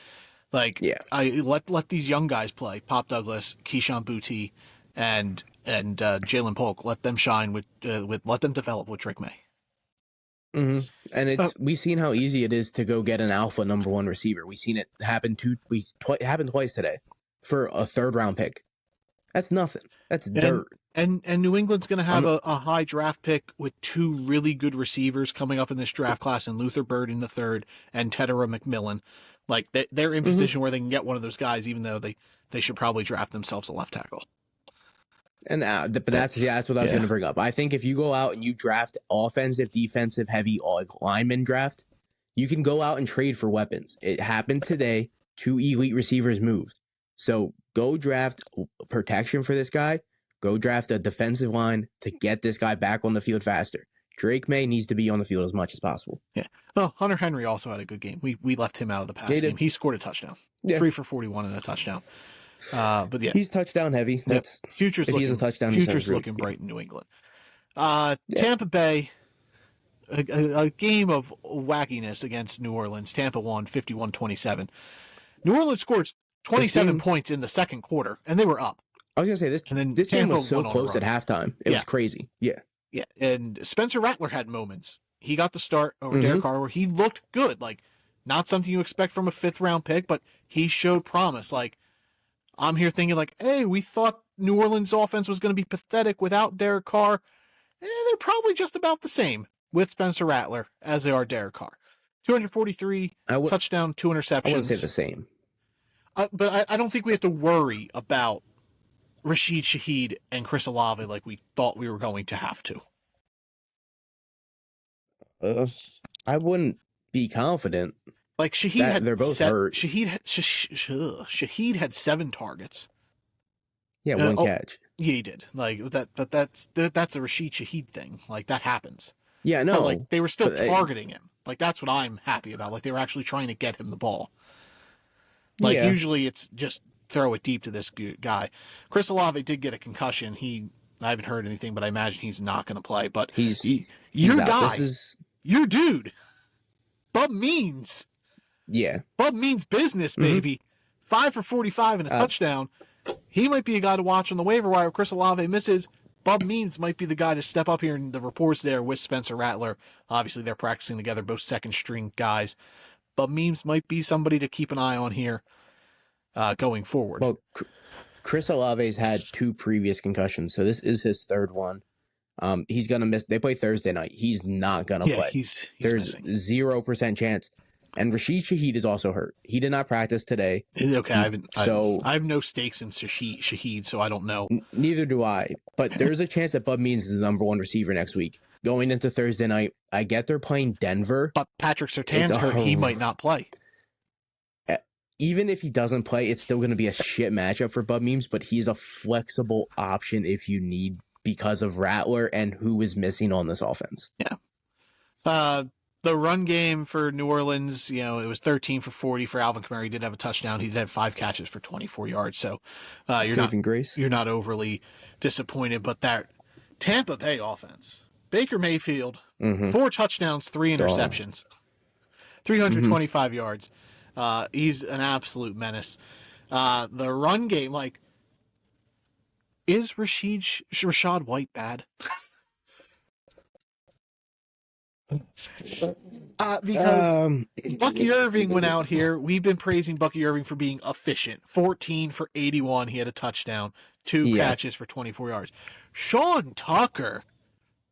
Like, I let these young guys play. Pop Douglas, Keyshawn Boutte, and Jalen Polk. Let them shine with let them develop with Drake May. And we've seen how easy it is to go get an alpha number 1 receiver. We've seen it happen happened twice today for a 3rd round pick. That's nothing. That's dirt. And New England's going to have a high draft pick with 2 really good receivers coming up in this draft class, and Luther Bird in the 3rd and Tedera McMillan. Like they're in position where they can get one of those guys, even though they should probably draft themselves a left tackle. And but that's what I was going to bring up. I think if you go out and you draft offensive, defensive, heavy lineman draft, you can go out and trade for weapons. It happened today. 2 elite receivers moved. So go draft protection for this guy. Go draft a defensive line to get this guy back on the field faster. Drake May needs to be on the field as much as possible. Yeah. Well, Hunter Henry also had a good game. We left him out of the pass game. He scored a touchdown. 3 for 41 and a touchdown. But yeah, he's touchdown heavy. That's future's looking bright in New England. Tampa Bay, a game of wackiness against New Orleans. Tampa won 51-27. New Orleans scored 27 points in the second quarter, and they were up. I was gonna say this game was so close at halftime. It was crazy. Yeah. Yeah, and Spencer Rattler had moments. He got the start over Derek Carr where he looked good. Like, not something you expect from a 5th round pick, but he showed promise. Like, I'm here thinking like, hey, we thought New Orleans offense was going to be pathetic without Derek Carr. They're probably just about the same with Spencer Rattler as they are Derek Carr. 243, touchdown, 2 interceptions. I wouldn't say the same. But I don't think we have to worry about Rashid Shaheed and Chris Olave like we thought we were going to have to. I wouldn't be confident. Like Shaheed they're both hurt. Shaheed had 7 targets. Yeah, 1 catch. Yeah, he did. Like that, but that's a Rashid Shaheed thing. Like that happens. Yeah, no. But, like they were still targeting him. Like that's what I'm happy about. Like they were actually trying to get him the ball. Like usually it's just throw it deep to this guy. Chris Olave did get a concussion. I haven't heard anything, but I imagine he's not going to play. But your guy, your dude, Bub Means. Yeah. Bub Means business, baby. 5 for 45 and a touchdown. He might be a guy to watch on the waiver wire if Chris Olave misses. Bub Means might be the guy to step up here, and the reports there with Spencer Rattler. Obviously, they're practicing together, both second-string guys. Bub Means might be somebody to keep an eye on here going forward. Well, Chris Olave's had 2 previous concussions, so this is his 3rd one. He's gonna miss. They play Thursday night. He's not gonna play. He's There's missing. 0% chance. And Rashid Shaheed is also hurt. He did not practice today. Okay, I have no stakes in Shaheed, so I don't know. Neither do I. But there's a chance that Bub Means is the number 1 receiver next week. Going into Thursday night, I get they're playing Denver. But Patrick Surtain's hurt. He might not play. Even if he doesn't play, it's still going to be a shit matchup for Bub Means, but he's a flexible option if you need because of Rattler and who is missing on this offense. Yeah. The run game for New Orleans, it was 13 for 40 for Alvin Kamara. He did have a touchdown. He did have 5 catches for 24 yards. So you're not overly disappointed. But that Tampa Bay offense, Baker Mayfield, 4 touchdowns, 3 interceptions, 325 yards. He's an absolute menace. The run game, is Rashad White bad? Because Bucky Irving went out here. We've been praising Bucky Irving for being efficient. 14 for 81. He had a touchdown, 2 catches for 24 yards. Sean Tucker,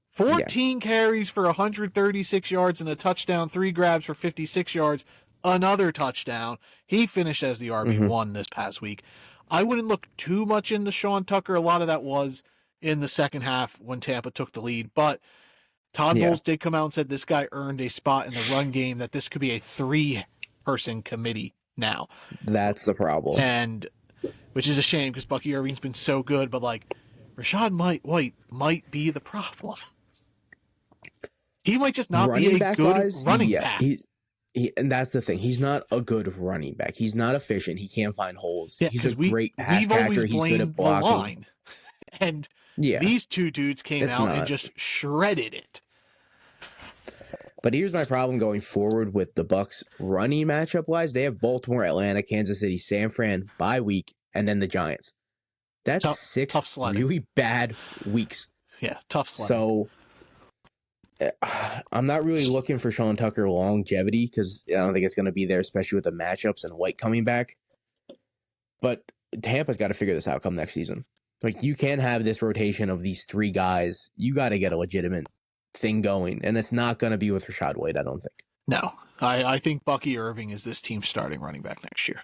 14 carries for 136 yards and a touchdown, 3 grabs for 56 yards, another touchdown. He finished as the RB1 this past week. I wouldn't look too much into Sean Tucker. A lot of that was in the second half when Tampa took the lead, but Todd Bowles did come out and said this guy earned a spot in the run game, that this could be a 3-person committee now. That's the problem. And which is a shame because Bucky Irving's been so good, but Rashad White might be the problem. He might just not be a good running back. And that's the thing. He's not a good running back. He's not efficient. He can't find holes. Yeah, he's a great pass catcher. He's good at blocking. The line. And these 2 dudes came out and just shredded it. But here's my problem going forward with the Bucs running matchup wise. They have Baltimore, Atlanta, Kansas City, San Fran, bye week, and then the Giants. That's 6 tough really bad weeks. Yeah, tough sledding. So I'm not really looking for Sean Tucker longevity because I don't think it's going to be there, especially with the matchups and White coming back. But Tampa's got to figure this out come next season. You can't have this rotation of these 3 guys. You got to get a legitimate thing going, and it's not going to be with Rashad White, I don't think. No, I think Bucky Irving is this team's starting running back next year.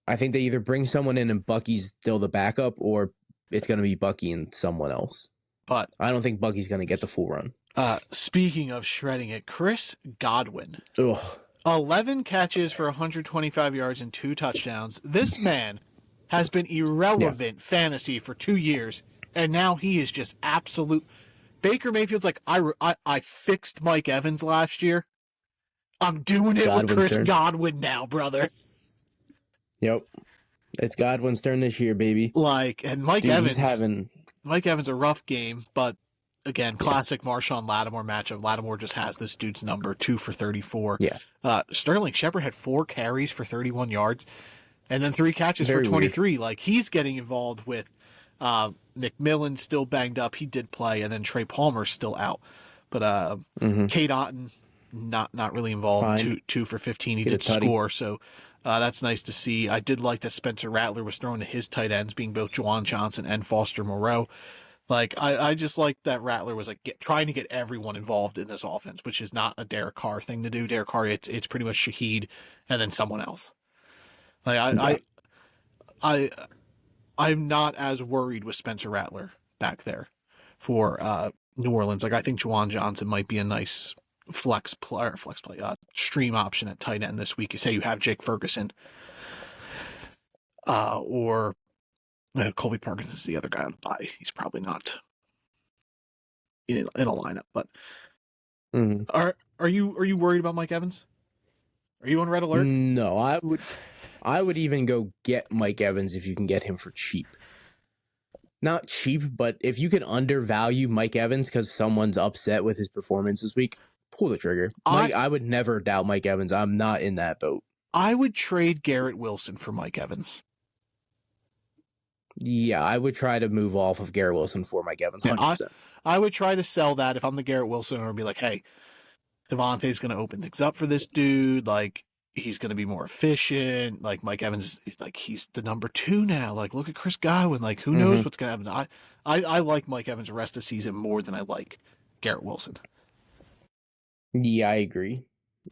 I think they either bring someone in and Bucky's still the backup, or it's going to be Bucky and someone else. But I don't think Bucky's going to get the full run. Speaking of shredding it, Chris Godwin. Ugh. 11 catches for 125 yards and 2 touchdowns. This man has been irrelevant fantasy for 2 years, and now he is just absolute. Baker Mayfield's I fixed Mike Evans last year. I'm doing it with Chris Godwin now, brother. Yep. It's Godwin's turn this year, baby. And Mike Evans a rough game, but again, classic Marshawn Lattimore matchup. Lattimore just has this dude's number, 2 for 34. Yeah. Sterling Shepard had 4 carries for 31 yards and then 3 catches for 23. Weird. He's getting involved with McMillan still banged up. He did play, and then Trey Palmer's still out. But Cade Otton not really involved. Fine. 2 for 15. He did score, so that's nice to see. I did like that Spencer Rattler was throwing to his tight ends, being both Juwan Johnson and Foster Moreau. I just like that Rattler was trying to get everyone involved in this offense, which is not a Derek Carr thing to do. Derek Carr, it's pretty much Shaheed and then someone else. I'm not as worried with Spencer Rattler back there for New Orleans. I think Juwan Johnson might be a nice flex play, stream option at tight end this week. Say you have Jake Ferguson or Colby Parkinson's the other guy on bye. He's probably not in a lineup. But are you worried about Mike Evans? Are you on red alert? No, I would even go get Mike Evans if you can get him for cheap. Not cheap, but if you can undervalue Mike Evans because someone's upset with his performance this week, pull the trigger. I would never doubt Mike Evans. I'm not in that boat. I would trade Garrett Wilson for Mike Evans. Yeah, I would try to move off of Garrett Wilson for Mike Evans, Yeah, 100%. I would try to sell that if I'm the Garrett Wilson, or be like, hey, Devontae's going to open things up for this dude. Like, he's going to be more efficient. Like, Mike Evans, like, he's the number 2 now. Like, look at Chris Godwin. Like, who knows what's going to happen? I like Mike Evans rest of season more than I like Garrett Wilson. Yeah, I agree.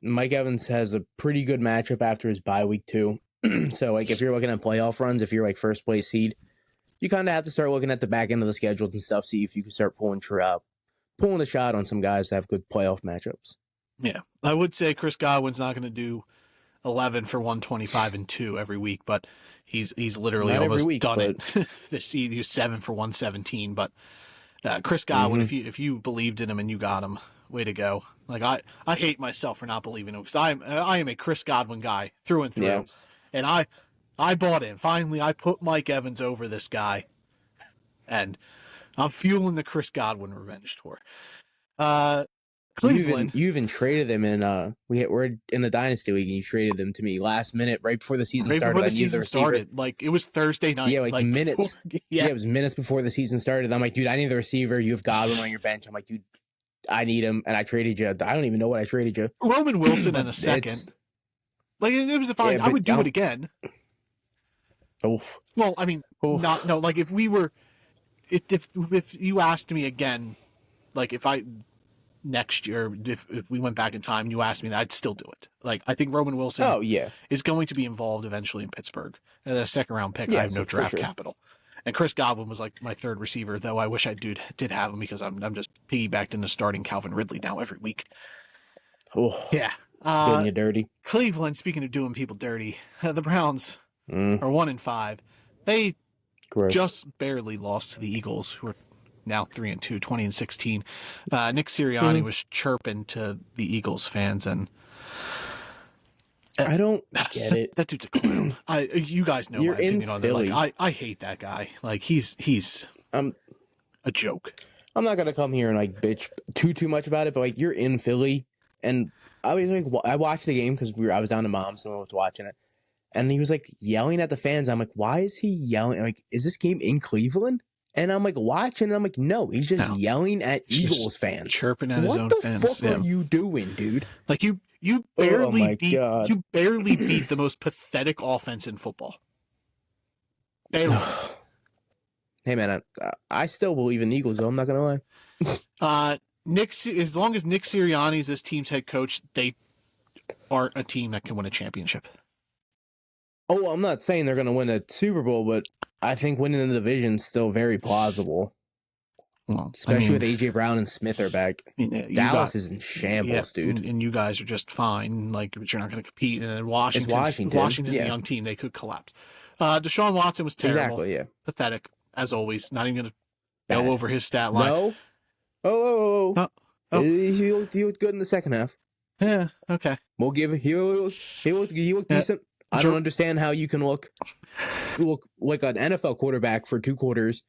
Mike Evans has a pretty good matchup after his bye week too. So, like, if you're looking at playoff runs, if you're like first place seed, you kind of have to start looking at the back end of the schedules and stuff, see if you can start pulling a shot on some guys that have good playoff matchups. Yeah, I would say Chris Godwin's not going to do 11 for 125 and 2 every week, but he's literally Not every almost week, done but- it this season. He was 7 for 117, but Chris Godwin, if you believed in him and you got him, way to go. Like, I hate myself for not believing him, because I am a Chris Godwin guy through and through. Yeah. And I bought in. Finally, I put Mike Evans over this guy, and I'm fueling the Chris Godwin revenge tour. Cleveland. You even traded them in we're in the Dynasty League, and you traded them to me last minute right before the season Right started. before the I needed season receiver. started, like, it was Thursday night. Yeah, like minutes. Before, Yeah, it was minutes before the season started. I'm like, dude, I need the receiver. You have Godwin on your bench. I'm like, dude, I need him, and I traded you. I don't even know what I traded you. Roman Wilson in a second. Like, it was a fine. Yeah, I would do it again. Oof. Well, I mean, Oof. like, if we were, if you asked me again, like, if I next year, if we went back in time and you asked me that, I'd still do it. Like, I think Roman Wilson Oh yeah, is going to be involved eventually in Pittsburgh. And then a second round pick, I Yes, have no for draft sure. capital. And Chris Godwin was like my third receiver, though I wish I did have him, because I'm just piggybacked into starting Calvin Ridley now every week. oh, Yeah. it's doing you dirty. Cleveland, speaking of doing people dirty, the Browns Mm, are 1-5. They gross. just barely lost to the Eagles, who are now 3-2, 20-16. Nick Sirianni was chirping to the Eagles fans, and I don't get it. that dude's a clown. You guys know You're my in opinion on that. Philly. Like, I hate that guy. Like, he's I'm a joke. I'm not gonna come here and like bitch too much about it, but like, you're in Philly, and I was like, I watched the game because I was down to mom's, someone was watching it, and he was like yelling at the fans. I'm like, why is he yelling? I'm like, is this game in Cleveland? And I'm like watching, and I'm like, no, he's just yelling at Just Eagles fans. Chirping at his What own the fans. fuck Yeah. are you doing, dude? Like, you Oh barely my beat God. you barely beat the most pathetic offense in football. Barely. Hey man, I still believe in the Eagles, though. I'm not gonna lie. As long as Nick Sirianni is this team's head coach, they aren't a team that can win a championship. Oh, I'm not saying they're gonna win a Super Bowl, but I think winning the division is still very plausible, Well, especially with AJ Brown and Smith are back. you Dallas got- is in shambles, dude. And you guys are just fine. Like, but you're not going to compete. And Washington's Washington, a yeah. young team. They could collapse. Deshaun Watson was terrible. Exactly, yeah. Pathetic, as always. Not even going to Bad. go over his stat line. No. Oh. Oh. He looked good in the second half. Yeah, okay. We'll give he looked Yeah. decent. I don't understand how you can look like an NFL quarterback for 2 quarters,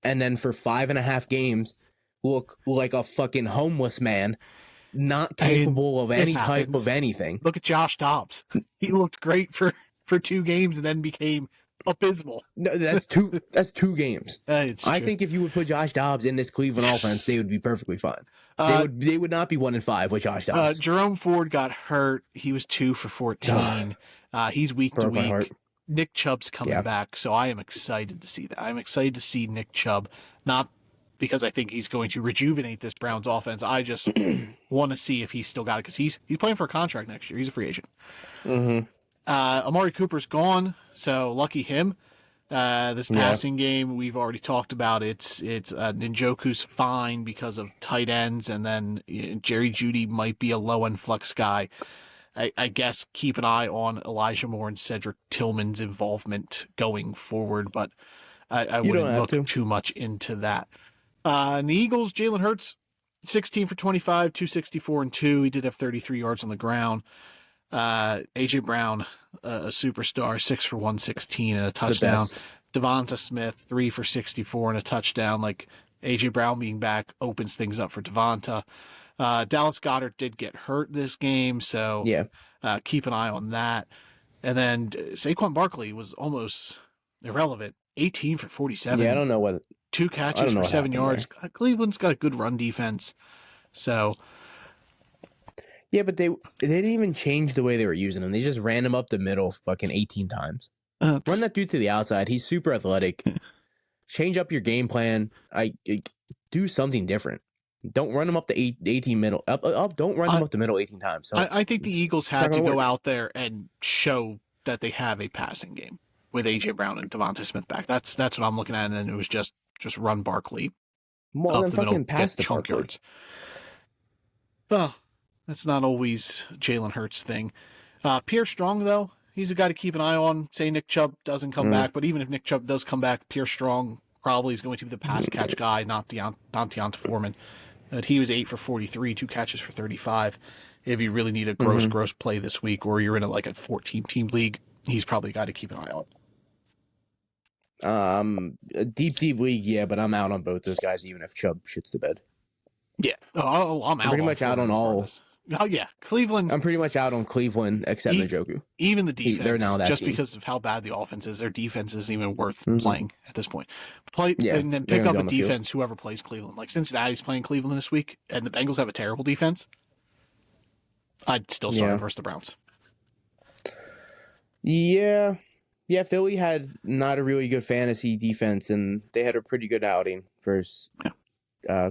and then for 5.5 games look like a fucking homeless man, not capable of it any type happens. of anything. Look at Josh Dobbs. He looked great for 2 games and then became abysmal. No, that's two. That's 2 games. It's I true. think if you would put Josh Dobbs in this Cleveland offense, they would be perfectly fine. They would not be 1-5 with Josh Dobbs. Jerome Ford got hurt. He was 2 for 14. He's week to Broke my heart. week. Nick Chubb's coming Yeah. back, so I am excited to see that. I'm excited to see Nick Chubb, not because I think he's going to rejuvenate this Browns offense. I just want to see if he's still got it, because he's playing for a contract next year. He's a free agent. Mm-hmm. Amari Cooper's gone, so lucky him. This passing game we've already talked about. It's Njoku's fine because of tight ends, and then Jerry Jeudy might be a low end flex guy. I guess keep an eye on Elijah Moore and Cedric Tillman's involvement going forward, but I wouldn't look too much into that. And the Eagles, Jalen Hurts, 16 for 25, 264 and 2. He did have 33 yards on the ground. AJ Brown, a superstar, 6 for 116 and a touchdown. Devonta Smith, 3 for 64 and a touchdown. Like, AJ Brown being back opens things up for Devonta. Dallas Goedert did get hurt this game, so keep an eye on that. And then Saquon Barkley was almost irrelevant 18 for 47. Yeah, I don't know what. 2 I catches don't know for what 7 happened yards. there. Cleveland's got a good run defense. So, Yeah, but they didn't even change the way they were using him. They just ran him up the middle fucking 18 times. Run that dude to the outside. He's super athletic. Change up your game plan. Do something different. Don't run him up the 18 middle. Don't run him up the middle 18 times. So I think the Eagles it's not had to gonna go work. out there and show that they have a passing game with A.J. Brown and Devonta Smith back. That's what I'm looking at. And then it was just run Barkley Well, up then the middle, fucking pass get the chunk Barkley. yards. Well, that's not always Jalen Hurts' thing. Pierre Strong, though, he's a guy to keep an eye on. Say Nick Chubb doesn't come back, but even if Nick Chubb does come back, Pierre Strong probably is going to be the pass catch guy, not Deonta Foreman. He was 8 for 43, 2 catches for 35. If you really need a gross play this week, or you're in like a 14-team league, he's probably a guy to keep an eye on. A deep league, yeah, but I'm out on both those guys, even if Chubb shits the bed. Yeah. I'm out. Pretty much out on all. Oh yeah, Cleveland. I'm pretty much out on Cleveland except Njoku. Even the defense, they're now that just team. Because of how bad the offense is, their defense isn't even worth playing at this point. Yeah, And then pick up a defense, whoever plays Cleveland. Like Cincinnati's playing Cleveland this week, and the Bengals have a terrible defense. I'd still start them versus the Browns. Yeah. Yeah, Philly had not a really good fantasy defense, and they had a pretty good outing versus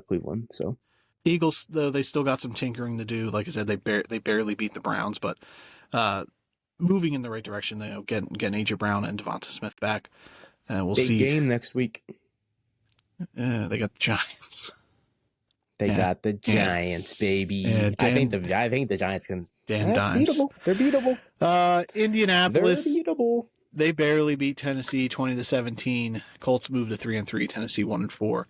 Cleveland. So Eagles, though, they still got some tinkering to do. Like I said, they barely beat the Browns, but moving in the right direction. They getting AJ Brown and Devonta Smith back. We'll see. Big game next week. They got the Giants. They got the Giants, baby. I think the Giants can. Dan Dimes. Beatable. They're beatable. Indianapolis. They're beatable. They barely beat Tennessee 20-17. Colts moved to 3-3. Tennessee 1-4.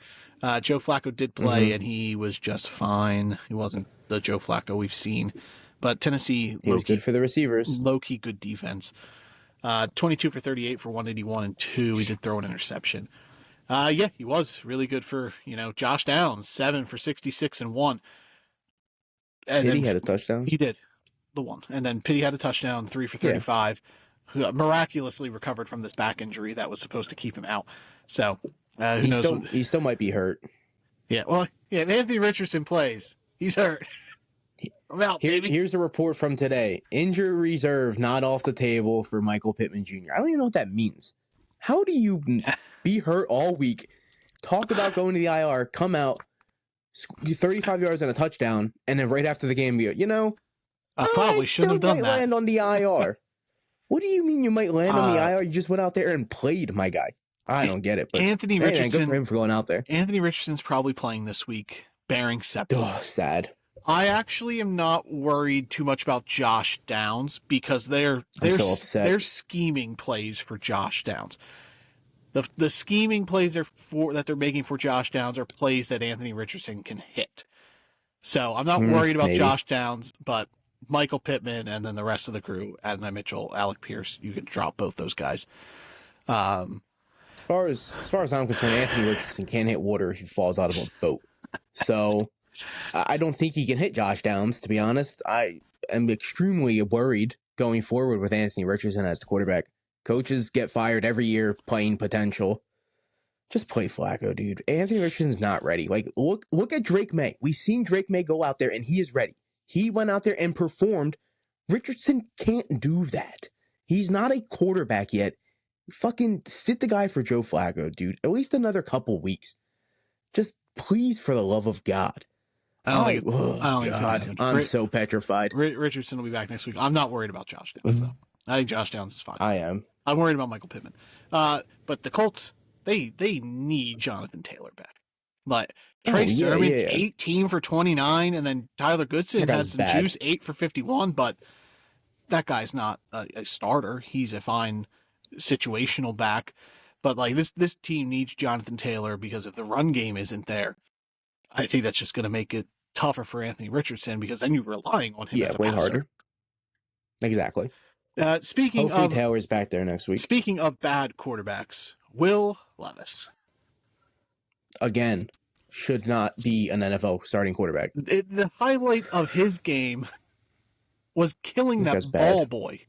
Joe Flacco did play, and he was just fine. He wasn't the Joe Flacco we've seen, but Tennessee was good for the receivers. Low key good defense. 22 for 38 for 181 and 2. He did throw an interception. Yeah, he was really good for Josh Downs, 7 for 66 and 1. And Pitty had a touchdown. He did, the one, and then Pitty had a touchdown, 3 for 35. Who miraculously recovered from this back injury that was supposed to keep him out. So who knows? He still might be hurt. Yeah, well, if Anthony Richardson plays, he's hurt. I'm out, baby. Here's a report from today. Injury reserve not off the table for Michael Pittman Jr. I don't even know what that means. How do you be hurt all week, talk about going to the IR, come out, 35 yards and a touchdown, and then right after the game be, I probably shouldn't have done that. Land on the IR. What do you mean you might land on the IR? You just went out there and played, my guy. I don't get it. But Anthony Richardson, good for him for going out there. Anthony Richardson's probably playing this week, bearing septum. Oh, sad. I actually am not worried too much about Josh Downs because they're scheming plays for Josh Downs. The scheming plays that they're making for Josh Downs are plays that Anthony Richardson can hit. So I'm not worried about Josh Downs, but Michael Pittman and then the rest of the crew, Adonai Mitchell, Alec Pierce, you could drop both those guys. As far as I'm concerned, Anthony Richardson can't hit water if he falls out of a boat. So I don't think he can hit Josh Downs, to be honest. I am extremely worried going forward with Anthony Richardson as the quarterback. Coaches get fired every year playing potential. Just play Flacco, dude. Anthony Richardson's not ready. Like, look at Drake May. We've seen Drake May go out there and he is ready. He went out there and performed. Richardson can't do that. He's not a quarterback yet. Fucking sit the guy for Joe Flacco, dude. At least another couple weeks. Just please, for the love of God. I don't think I'm so petrified. Richardson will be back next week. I'm not worried about Josh Downs, though. I think Josh Downs is fine. I am. I'm worried about Michael Pittman. But the Colts, they need Jonathan Taylor back. But Trey Sermon, 18 for 29, and then Tyler Goodson had some juice, 8 for 51, but that guy's not a starter. He's a fine situational back. But like this team needs Jonathan Taylor because if the run game isn't there, I think that's just going to make it tougher for Anthony Richardson because then you're relying on him as a way passer. Harder. Exactly. Hopefully Taylor's back there next week. Speaking of bad quarterbacks, Will Levis. Again, should not be an NFL starting quarterback. The highlight of his game was killing that ball boy.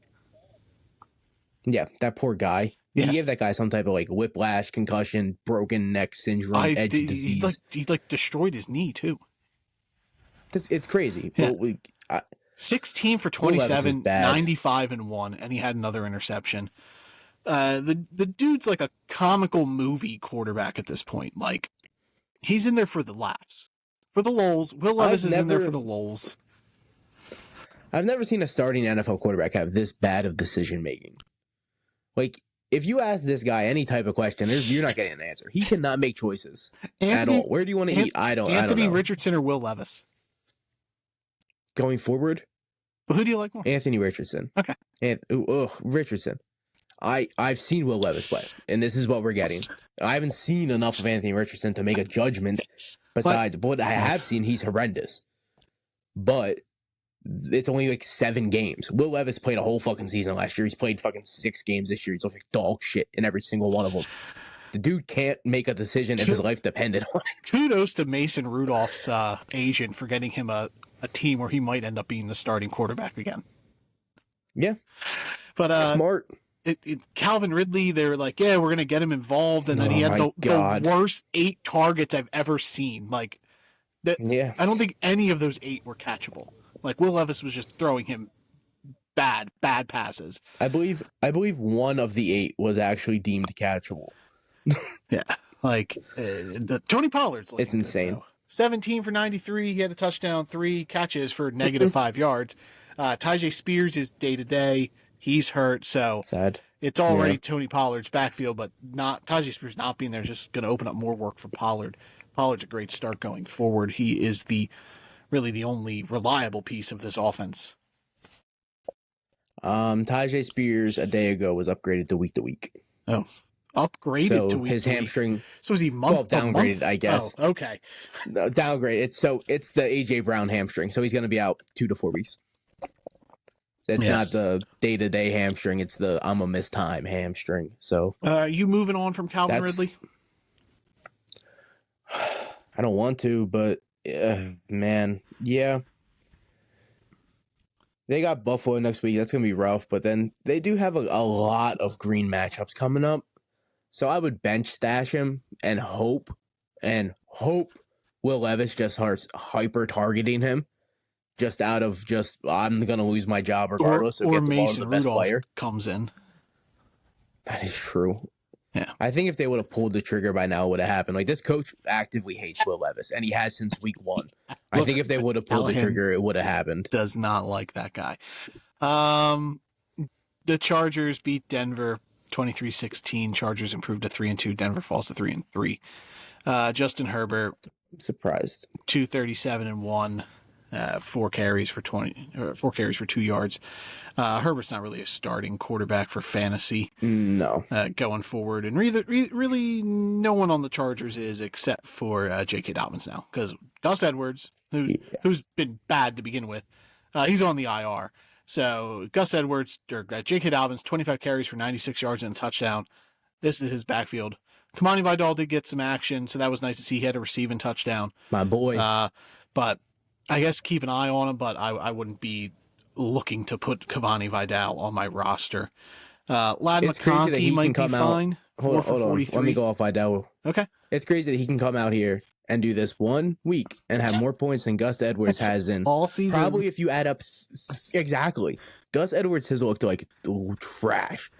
Yeah, that poor guy. Yeah. You gave that guy some type of like whiplash, concussion, broken neck syndrome, edge disease. He destroyed his knee too. It's crazy. Yeah. But 16 for Will Levis is 27, bad. 95 and 1, and he had another interception. The dude's like a comical movie quarterback at this point. Like, he's in there for the laughs, for the lulz. Will Levis is in there for the lulz. I've never seen a starting NFL quarterback have this bad of decision making. Like, if you ask this guy any type of question, you're not getting an answer. He cannot make choices at all. Where do you want to eat? I don't know. Anthony Richardson or Will Levis? Going forward, Who do you like more? Anthony Richardson. Okay. Richardson. I've seen Will Levis play, and this is what we're getting. I haven't seen enough of Anthony Richardson to make a judgment. Besides, but I have seen he's horrendous. But it's only like 7 games. Will Levis played a whole fucking season last year. He's played fucking 6 games this year. He's like dog shit in every single one of them. The dude can't make a decision if his life depended on it. Kudos to Mason Rudolph's agent for getting him a team where he might end up being the starting quarterback again. Yeah. But smart. Calvin Ridley, they're like, yeah, we're going to get him involved. And then he had the worst 8 targets I've ever seen. Like, I don't think any of those 8 were catchable. Like, Will Levis was just throwing him bad passes. I believe one of the 8 was actually deemed catchable. Yeah. Like, the Tony Pollard's it's insane. Good, 17 for 93. He had a touchdown, 3 catches for negative 5 yards. Tyjae Spears is day-to-day. He's hurt, so sad. It's already Tony Pollard's backfield, but not Tyjae Spears not being there is just going to open up more work for Pollard. Pollard's a great start going forward. He is really the only reliable piece of this offense. Tyjae Spears a day ago was upgraded to week. Oh, upgraded to week. His hamstring. So is he downgraded? I guess. Oh, okay. No, downgrade. It's the AJ Brown hamstring. So he's going to be out 2 to 4 weeks. It's not the day-to-day hamstring. It's the I'm a miss time hamstring. So you moving on from Calvin Ridley? I don't want to, but man, yeah. They got Buffalo next week. That's gonna be rough. But then they do have a lot of green matchups coming up. So I would bench stash him and hope Will Levis just starts hyper targeting him. Just out of I'm going to lose my job regardless. Or Mason Rudolph comes in. That is true. Yeah. I think if they would have pulled the trigger by now, it would have happened. Like, this coach actively hates Will Levis, and he has since week 1. I think if they would have pulled the trigger, it would have happened. Does not like that guy. The Chargers beat Denver 23-16. Chargers improved to 3-2. Denver falls to 3-3. Justin Herbert. I'm surprised. 237 and 1. 4 carries for 2 yards. Herbert's not really a starting quarterback for fantasy. No. Going forward, and really no one on the Chargers is except for J.K. Dobbins now, because Gus Edwards, who's been bad to begin with, he's on the IR. So Gus Edwards or J.K. Dobbins, 25 carries for 96 yards and a touchdown. This is his backfield. Kamani Vidal did get some action, so that was nice to see. He had a receiving touchdown. My boy. But I guess keep an eye on him, but I wouldn't be looking to put Cavani Vidal on my roster. Ladd McConkey might be fine. Hold on. Let me go off Vidal. Okay. It's crazy that he can come out here and do this 1 week and have more points than Gus Edwards has in all season. Probably if you add up exactly. Gus Edwards has looked like trash.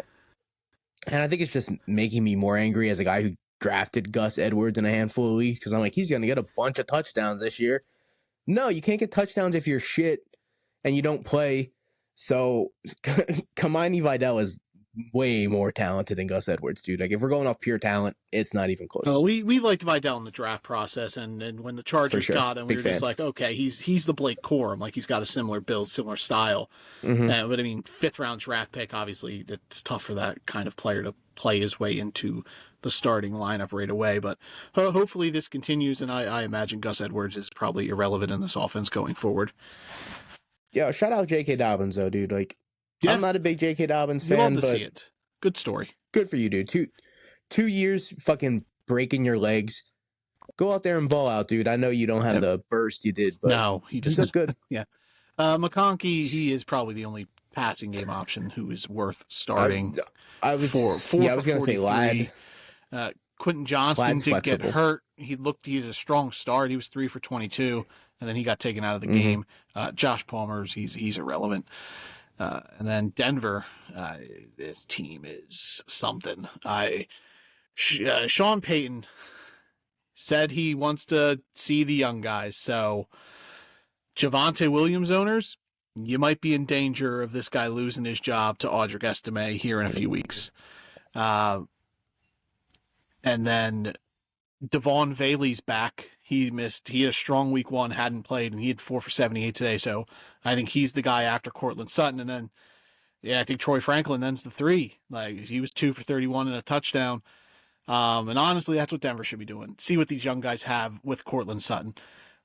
And I think it's just making me more angry as a guy who drafted Gus Edwards in a handful of leagues, because I'm like, he's going to get a bunch of touchdowns this year. No, you can't get touchdowns if you're shit and you don't play. So Kamani Vidal is way more talented than Gus Edwards, dude. Like, if we're going off pure talent, it's not even close. Oh, we liked Vidal in the draft process, and when the Chargers got him, we were just like, okay, he's the Blake Corum. Like, he's got a similar build, similar style. Mm-hmm. But I mean, 5th round draft pick, obviously, it's tough for that kind of player to play his way into the starting lineup right away. But hopefully this continues, and I imagine Gus Edwards is probably irrelevant in this offense going forward. Yeah, shout out J.K. Dobbins, though, dude. Like, I'm not a big J.K. Dobbins fan, but see it. Good story. Good for you, dude. Two years fucking breaking your legs. Go out there and ball out, dude. I know you don't have the burst you did, but no, he doesn't. Good. Yeah. McConkey, he is probably the only passing game option who is worth starting. I was four I was going to say 43. Ladd. Quentin Johnston Ladd's did flexible. get hurt. He had a strong start. He was 3 for 22, and then he got taken out of the Mm-hmm. game. Josh Palmer's he's irrelevant. And then Denver, this team is something. Sean Payton said he wants to see the young guys. So Javonte Williams owners, you might be in danger of this guy losing his job to Audric Estime here in a few weeks. And then Devon Valey's back. He had a strong week 1, hadn't played, and he had 4 for 78 today. So I think he's the guy after Cortland Sutton. And then, I think Troy Franklin then's the 3. Like, he was 2 for 31 and a touchdown. And honestly, that's what Denver should be doing. See what these young guys have with Cortland Sutton.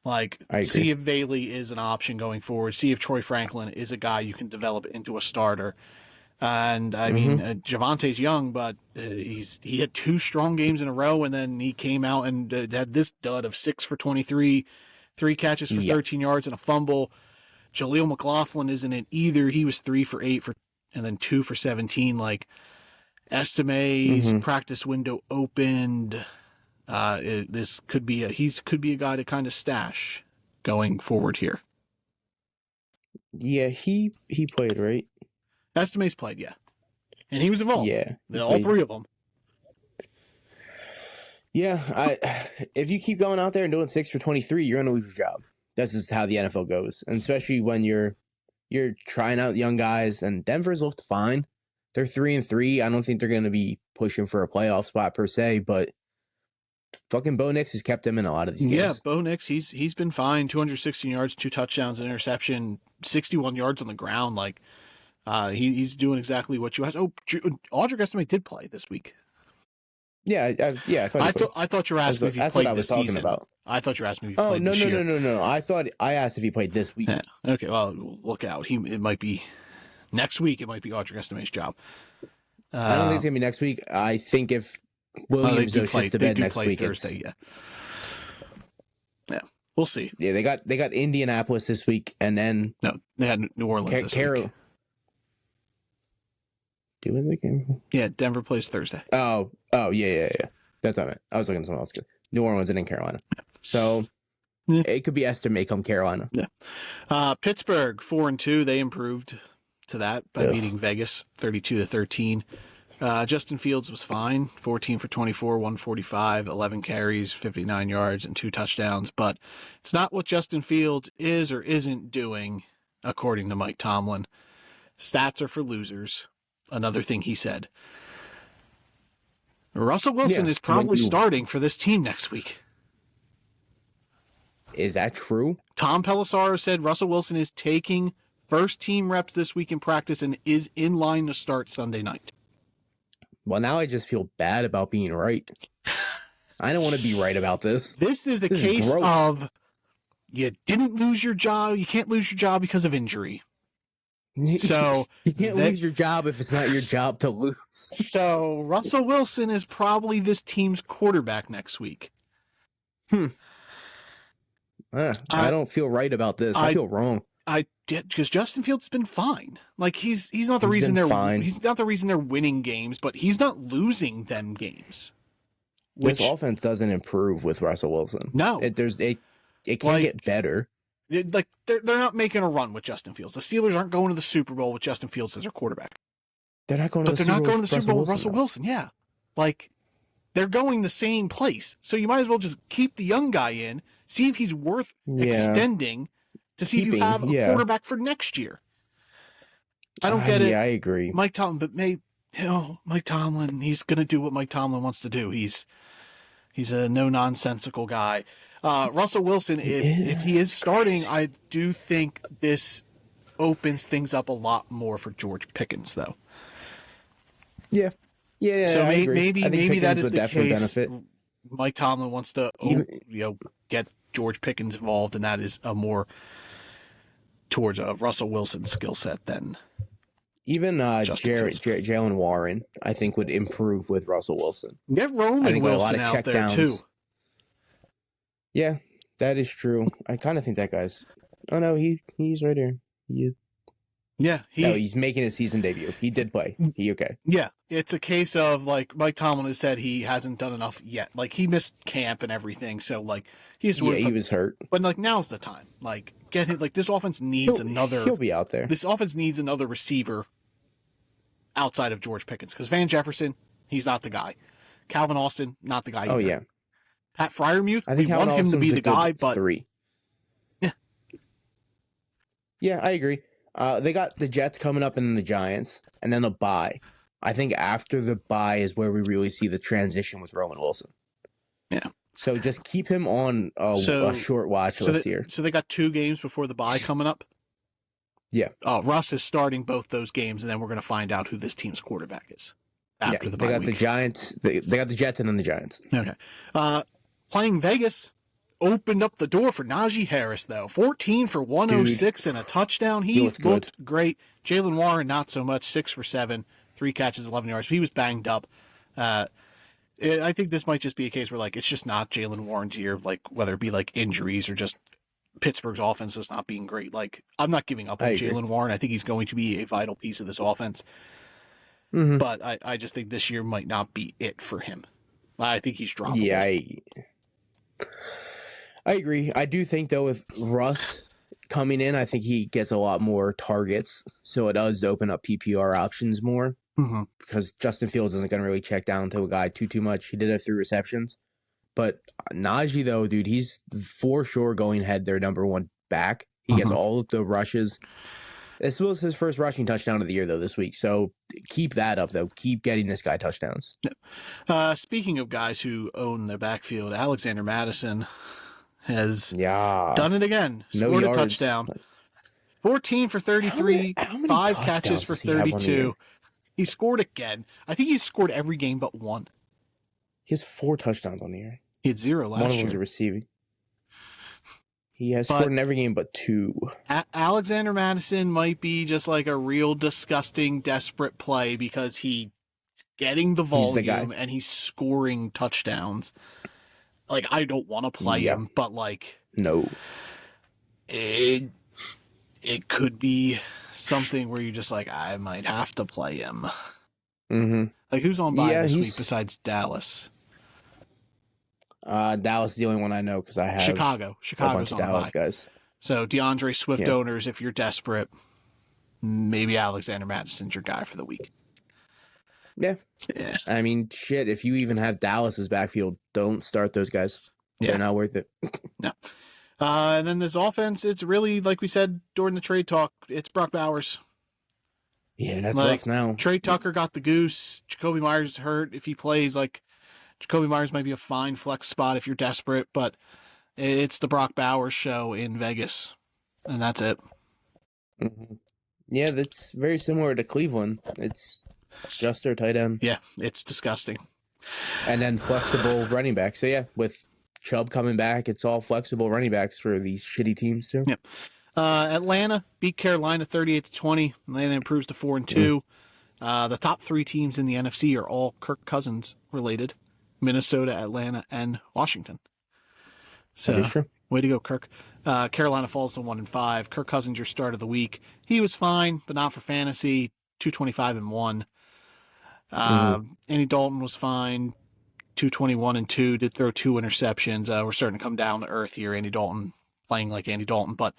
Like, see if Valey is an option going forward. See if Troy Franklin is a guy you can develop into a starter. And I mean, Javante's young, but he had 2 strong games in a row, and then he came out and had this dud of 6 for 23, 3 catches for 13 yards and a fumble. Jaleel McLaughlin isn't it either. He was 3 for 8 and then 2 for 17. Like, Estime's practice window opened. This could be a guy to kind of stash going forward here. Yeah, he played, right? Estime's played, yeah. And he was involved. Yeah. All 3 of them. Yeah, if you keep going out there and doing 6 for 23, you're going to lose your job. This is how the NFL goes. And especially when you're trying out young guys, and Denver's looked fine. They're 3-3. I don't think they're going to be pushing for a playoff spot per se, but fucking Bo Nix has kept them in a lot of these games. Yeah, Bo Nix, he's been fine. 216 yards, 2 touchdowns, an interception, 61 yards on the ground. Like, he's doing exactly what you asked. Oh, Audric Estime did play this week. Yeah, I thought you were asking if he played this season. About. I thought you were asking if he played this year. No. I asked if he played this week. Yeah. Okay, well, look out. It might be next week. It might be Audric Estime's job. I don't think it's gonna be next week. I think if Williams goes to bed next week, Thursday. Yeah, we'll see. Yeah, they got Indianapolis this week, and then they had New Orleans this week. Do we game? Yeah, Denver plays Thursday. Oh, yeah. That's what I meant. I was looking at someone else. New Orleans and in Carolina. So it could be Estime come Carolina. Yeah. Pittsburgh 4-2. They improved to that by beating Vegas 32-13. Justin Fields was fine. 14 for 24, 145, 11 carries, 59 yards, and 2 touchdowns. But it's not what Justin Fields is or isn't doing, according to Mike Tomlin. Stats are for losers. Another thing he said. Russell Wilson is probably starting for this team next week. Is that true? Tom Pelissaro said Russell Wilson is taking first team reps this week in practice and is in line to start Sunday night. Well, now I just feel bad about being right. I don't want to be right about this. This is a case of you didn't lose your job. You can't lose your job because of injury. So you can't lose your job if it's not your job to lose. So Russell Wilson is probably this team's quarterback next week. I don't feel right about this. I feel wrong. I did, because Justin Fields has been fine. Like he's not the reason he's not the reason they're winning games, but he's not losing them games. This offense doesn't improve with Russell Wilson. No, it can't get better. Like they're not making a run with Justin Fields. The Steelers aren't going to the Super Bowl with Justin Fields as their quarterback. They're not going to the Super Bowl with Russell Wilson. Yeah, like they're going the same place. So you might as well just keep the young guy in, see if he's worth extending to see if you have a quarterback for next year. I don't get it. Yeah, I agree. Mike Tomlin, but Mike Tomlin, he's going to do what Mike Tomlin wants to do. He's a no-nonsensical guy. Russell Wilson, if he is starting, I do think this opens things up a lot more for George Pickens, though. Yeah. So maybe that is the case. Benefit. Mike Tomlin wants to get George Pickens involved, and that is a more towards a Russell Wilson skill set than even Jalen Warren. I think would improve with Russell Wilson. Get Roman Wilson out there too. Yeah, that is true. I kind of think that guy's. Oh no, he's right here. Yeah, No, he's making his season debut. He did play. He okay. Yeah, it's a case of like Mike Tomlin has said he hasn't done enough yet. Like he missed camp and everything, so like he's Yeah, he was hurt. But like now's the time. Like get it. Like this offense needs He'll be out there. This offense needs another receiver outside of George Pickens because Van Jefferson, he's not the guy. Calvin Austin, not the guy. Oh either. yeah. Pat Fryermuth, I think we want him to be the guy, but 3. Yeah. Yeah, I agree. They got the Jets coming up and then the Giants, and then a bye. I think after the bye is where we really see the transition with Roman Wilson. Yeah. So just keep him on a short watch list here. So they got 2 games before the bye coming up? Yeah. Russ is starting both those games, and then we're going to find out who this team's quarterback is after the bye They got week. the Giants. They got the Jets and then the Giants. Okay. Playing Vegas opened up the door for Najee Harris, though. 14 for 106 and a touchdown. He looked great. Jalen Warren, not so much. 6 for 7, 3 catches, 11 yards. He was banged up. I think this might just be a case where, like, it's just not Jalen Warren's year, like, whether it be, like, injuries or just Pittsburgh's offense is not being great. Like, I'm not giving up on Jalen Warren. I think he's going to be a vital piece of this offense. Mm-hmm. But I just think this year might not be it for him. I think he's droppable. Yeah, I agree. I do think, though, with Russ coming in, I think he gets a lot more targets. So it does open up PPR options more. Mm-hmm. Because Justin Fields isn't going to really check down to a guy too much. He did have 3 receptions. But Najee, though, dude, he's for sure going ahead their number 1 back. He gets all of the rushes. This was his first rushing touchdown of the year, though, this week. So keep that up, though. Keep getting this guy touchdowns. Speaking of guys who own their backfield, Alexander Madison has done it again. Scored a touchdown. 14 for 33, how many 5 catches for 32. He scored again. I think he's scored every game but 1. He has 4 touchdowns on the year. He had 0 last year. 1 was a receiving. He has scored in every game but 2. Alexander Madison might be just like a real disgusting, desperate play because he's getting the volume and he's scoring touchdowns. Like, I don't want to play him, but like, no, it could be something where you're just like, I might have to play him. Mm-hmm. Like, who's on bye this week besides Dallas? Dallas is the only one I know because I have Chicago's a bunch of on Dallas bye. guys. So DeAndre Swift owners, if you're desperate, maybe Alexander Madison's your guy for the week. Yeah. I mean, shit, if you even have Dallas's backfield, don't start those guys. They're not worth it. No. And then this offense, it's really, like we said during the trade talk, it's Brock Bowers. Yeah, that's rough now. Trey Tucker got the goose. Jacoby Myers is hurt. If he plays, like, Jacoby Myers might be a fine flex spot if you're desperate, but it's the Brock Bowers show in Vegas, and that's it. Mm-hmm. Yeah, that's very similar to Cleveland. It's just their tight end. Yeah, it's disgusting. And then flexible running back. So, yeah, with Chubb coming back, it's all flexible running backs for these shitty teams, too. Yep. Atlanta beat Carolina 38-20. Atlanta improves to 4-2. The top 3 teams in the NFC are all Kirk Cousins related. Minnesota, Atlanta, and Washington. So, that is true. Way to go, Kirk. Carolina falls to 1-5. Kirk Cousins, your start of the week. He was fine, but not for fantasy. 225-1. Andy Dalton was fine. 221-2. Did throw 2 interceptions. We're starting to come down to earth here. Andy Dalton playing like Andy Dalton, but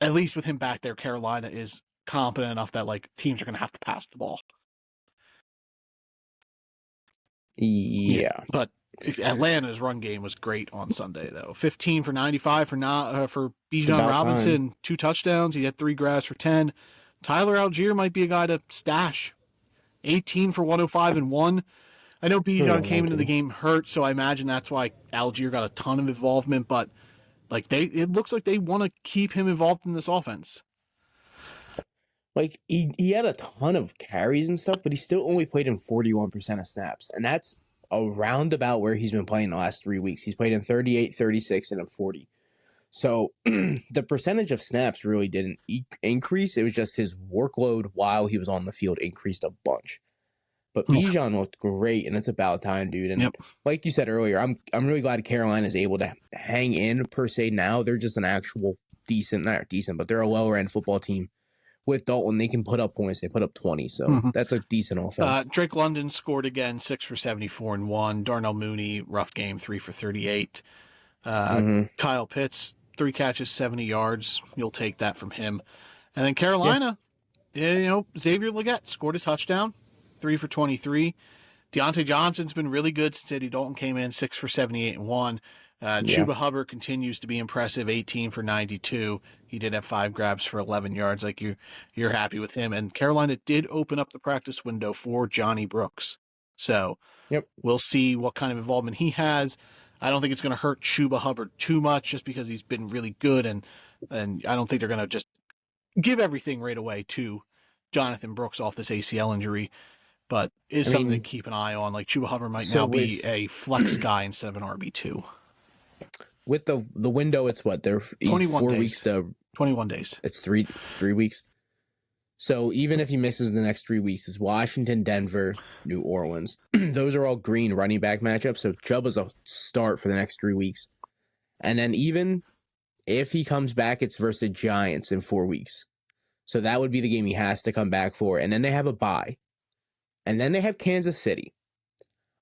at least with him back there, Carolina is competent enough that like teams are going to have to pass the ball. Yeah. But Atlanta's run game was great on Sunday, though. 15 for 95 for Bijan Robinson, 2 touchdowns. He had 3 grabs for 10. Tyler Algier might be a guy to stash. 18 for 105-1. I know Bijan came into the game hurt, so I imagine that's why Algier got a ton of involvement, but like it looks like they want to keep him involved in this offense. Like, he had a ton of carries and stuff, but he still only played in 41% of snaps. And that's around about where he's been playing the last 3 weeks. He's played in 38, 36, and a 40. So the percentage of snaps really didn't increase. It was just his workload while he was on the field increased a bunch. But Bijan looked great, and it's about time, dude. And like you said earlier, I'm really glad Carolina is able to hang in, per se, now. They're just an actual decent, not decent, but they're a lower-end football team with Dalton, they can put up points. They put up 20, so that's a decent offense. Drake London scored again, 6 for 74 and 1. Darnell Mooney, rough game, 3 for 38. Kyle Pitts, 3 catches, 70 yards. You'll take that from him. And then Carolina, Xavier Legette scored a touchdown, 3 for 23. Deontay Johnson's been really good since Eddie Dalton came in, 6 for 78 and 1. Chuba Hubbard continues to be impressive, 18 for 92. He did have 5 grabs for 11 yards. Like you're happy with him. And Carolina did open up the practice window for Johnny Brooks. So we'll see what kind of involvement he has. I don't think it's going to hurt Chuba Hubbard too much just because he's been really good. And I don't think they're going to just give everything right away to Jonathan Brooks off this ACL injury. But something to keep an eye on. Like Chuba Hubbard might now be a flex guy instead of an RB2. With the window, it's what? They're 21 days. Weeks to 21 days. It's three weeks. So even if he misses the next 3 weeks, it's Washington, Denver, New Orleans. Those are all green running back matchups. So Chuba's a start for the next 3 weeks. And then even if he comes back, it's versus the Giants in 4 weeks. So that would be the game he has to come back for. And then they have a bye. And then they have Kansas City.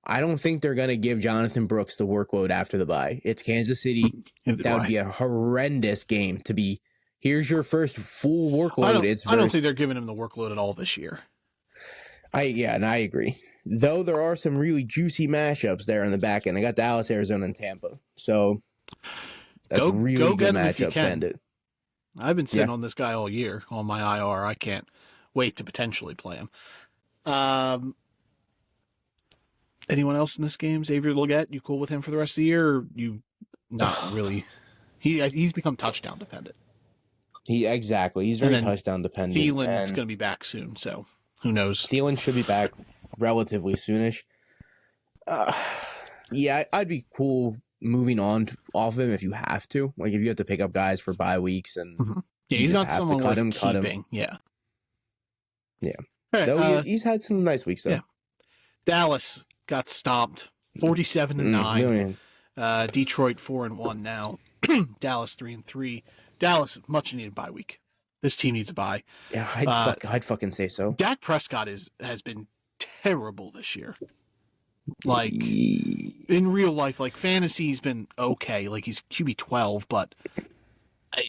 I don't think they're going to give Jonathan Brooks the workload after the bye. It's Kansas City. That would be a horrendous game to be. Here's your first full workload. I don't think they're giving him the workload at all this year. I agree. Though there are some really juicy matchups there in the back end. I got Dallas, Arizona, and Tampa. So that's really good matchups to end it. I've been sitting on this guy all year on my IR. I can't wait to potentially play him. Anyone else in this game? Xavier Legette, you cool with him for the rest of the year? Or you not really? He's become touchdown dependent. Exactly. He's very touchdown dependent. Thielen's going to be back soon, so who knows? Thielen should be back relatively soonish. I'd be cool moving on off him if you have to. Like if you have to pick up guys for bye weeks and he's not someone to cut him. Yeah. Right, so he's had some nice weeks though. Yeah. Dallas got stomped, 47-9. Detroit 4-1 now. Dallas 3-3. Dallas much needed bye week. This team needs a bye. Yeah, I'd fucking say so. Dak Prescott has been terrible this year. Like in real life, like fantasy, he's been okay. Like he's QB 12, but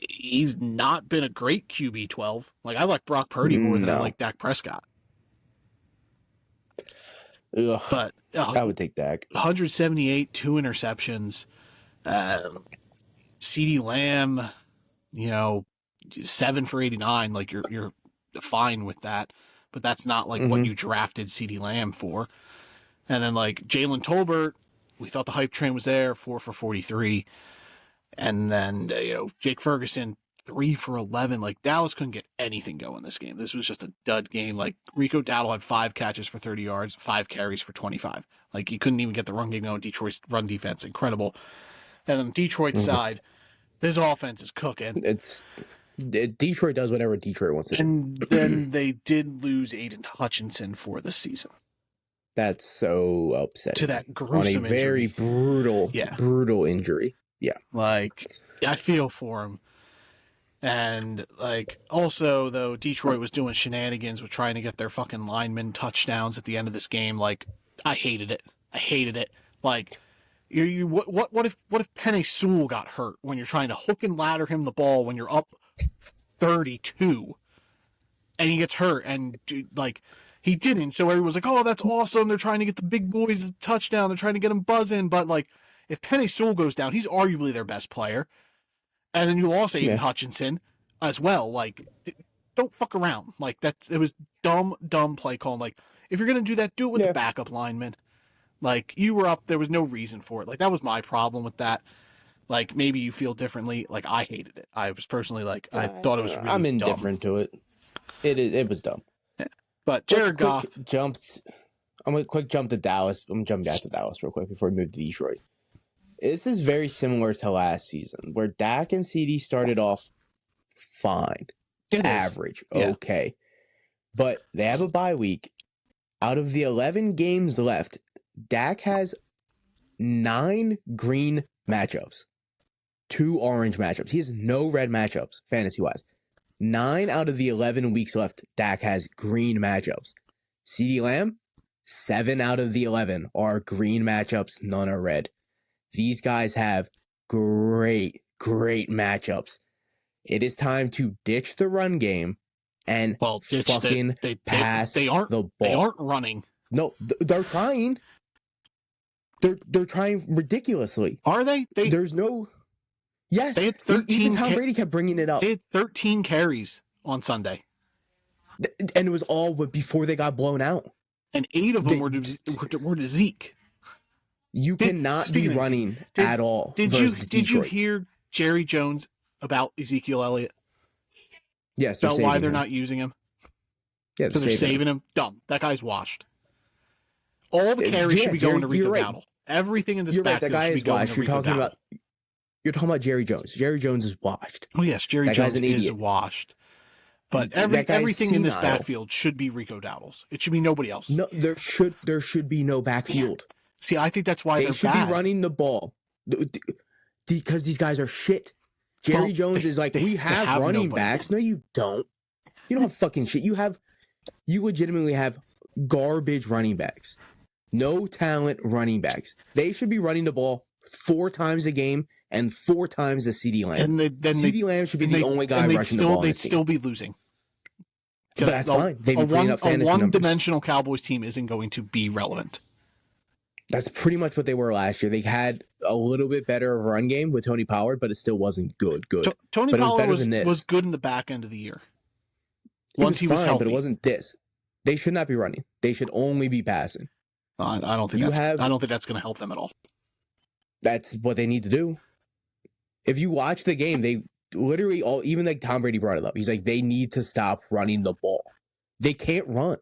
he's not been a great QB 12. Like I like Brock Purdy more than I like Dak Prescott. Ugh, but I would take Dak. 178, 2 interceptions. CeeDee Lamb, 7 for 89. Like you're fine with that, but that's not like what you drafted CeeDee Lamb for. And then like Jalen Tolbert, we thought the hype train was there, 4 for 43. And then Jake Ferguson, 3 for 11. Like Dallas couldn't get anything going this game. This was just a dud game. Like Rico Dowdle had 5 catches for 30 yards, 5 carries for 25. Like he couldn't even get the run game going. Detroit's run defense, incredible. And on Detroit's side, this offense is cooking. Detroit does whatever Detroit wants to do. And then they did lose Aiden Hutchinson for the season. That's so upsetting. To that gruesome injury. Very brutal injury. Yeah. Like, I feel for him. And, like, also, though, Detroit was doing shenanigans with trying to get their fucking linemen touchdowns at the end of this game. Like, I hated it. Like, what if Penei Sewell got hurt when you're trying to hook and ladder him the ball when you're up 32 and he gets hurt and, like, he didn't. So everyone's like, oh, that's awesome. They're trying to get the big boys a touchdown. They're trying to get him buzzing. But, like, if Penei Sewell goes down, he's arguably their best player. And then you lost Aiden Hutchinson as well. Like, don't fuck around. Like, it was dumb play calling. Like, if you're going to do that, do it with the backup lineman. Like, you were up. There was no reason for it. Like, that was my problem with that. Like, maybe you feel differently. Like, I hated it. I was personally like, I thought it was really dumb. I'm indifferent to it. It was dumb. But Jared Goff jumped. I'm going to quick jump to Dallas. I'm jumping back to Dallas real quick before we move to Detroit. This is very similar to last season, where Dak and CD started off fine, average, okay. But they have a bye week. Out of the 11 games left, Dak has 9 green matchups, 2 orange matchups. He has no red matchups, fantasy-wise. 9 out of the 11 weeks left, Dak has green matchups. CeeDee Lamb, 7 out of the 11 are green matchups. None are red. These guys have great matchups. It is time to ditch the run game and fucking pass the ball. They aren't running. No, they're trying. They're trying ridiculously. Are they? There's no. Yes, they had 13 even Tom Brady kept bringing it up. They had 13 carries on Sunday, and it was all before they got blown out. And 8 of them were to Zeke. You cannot be running at all. Did you hear Jerry Jones about Ezekiel Elliott? Yes, about why they're not using him. Yeah, because they're saving him. Dumb. That guy's washed. All the carries should be going to Rico Dowdle. Everything in this backfield should be going to Rico Dowdle. You're talking about Jerry Jones. Jerry Jones is washed. Oh yes, Jerry Jones is washed. But everything in this backfield should be Rico Dowdle's. It should be nobody else. No, there should be no backfield. See, I think that's why they should be running the ball because these guys are shit. Jerry Jones is like, we have running backs. No, you don't. You don't have fucking shit. You legitimately have garbage running backs. No talent running backs. They should be running the ball 4 times a game and 4 times a CeeDee Lamb. CeeDee Lamb should be the only guy rushing the ball. They'd still be losing. But that's fine. They'd be putting up fantasy numbers. A one-dimensional Cowboys team isn't going to be relevant. That's pretty much what they were last year. They had a little bit better run game with Tony Pollard, but it still wasn't good. Tony Pollard was good in the back end of the year. Once he was healthy. But it wasn't this. They should not be running. They should only be passing. I don't think that's going to help them at all. That's what they need to do. If you watch the game, they literally even like Tom Brady brought it up. He's like, they need to stop running the ball. They can't run.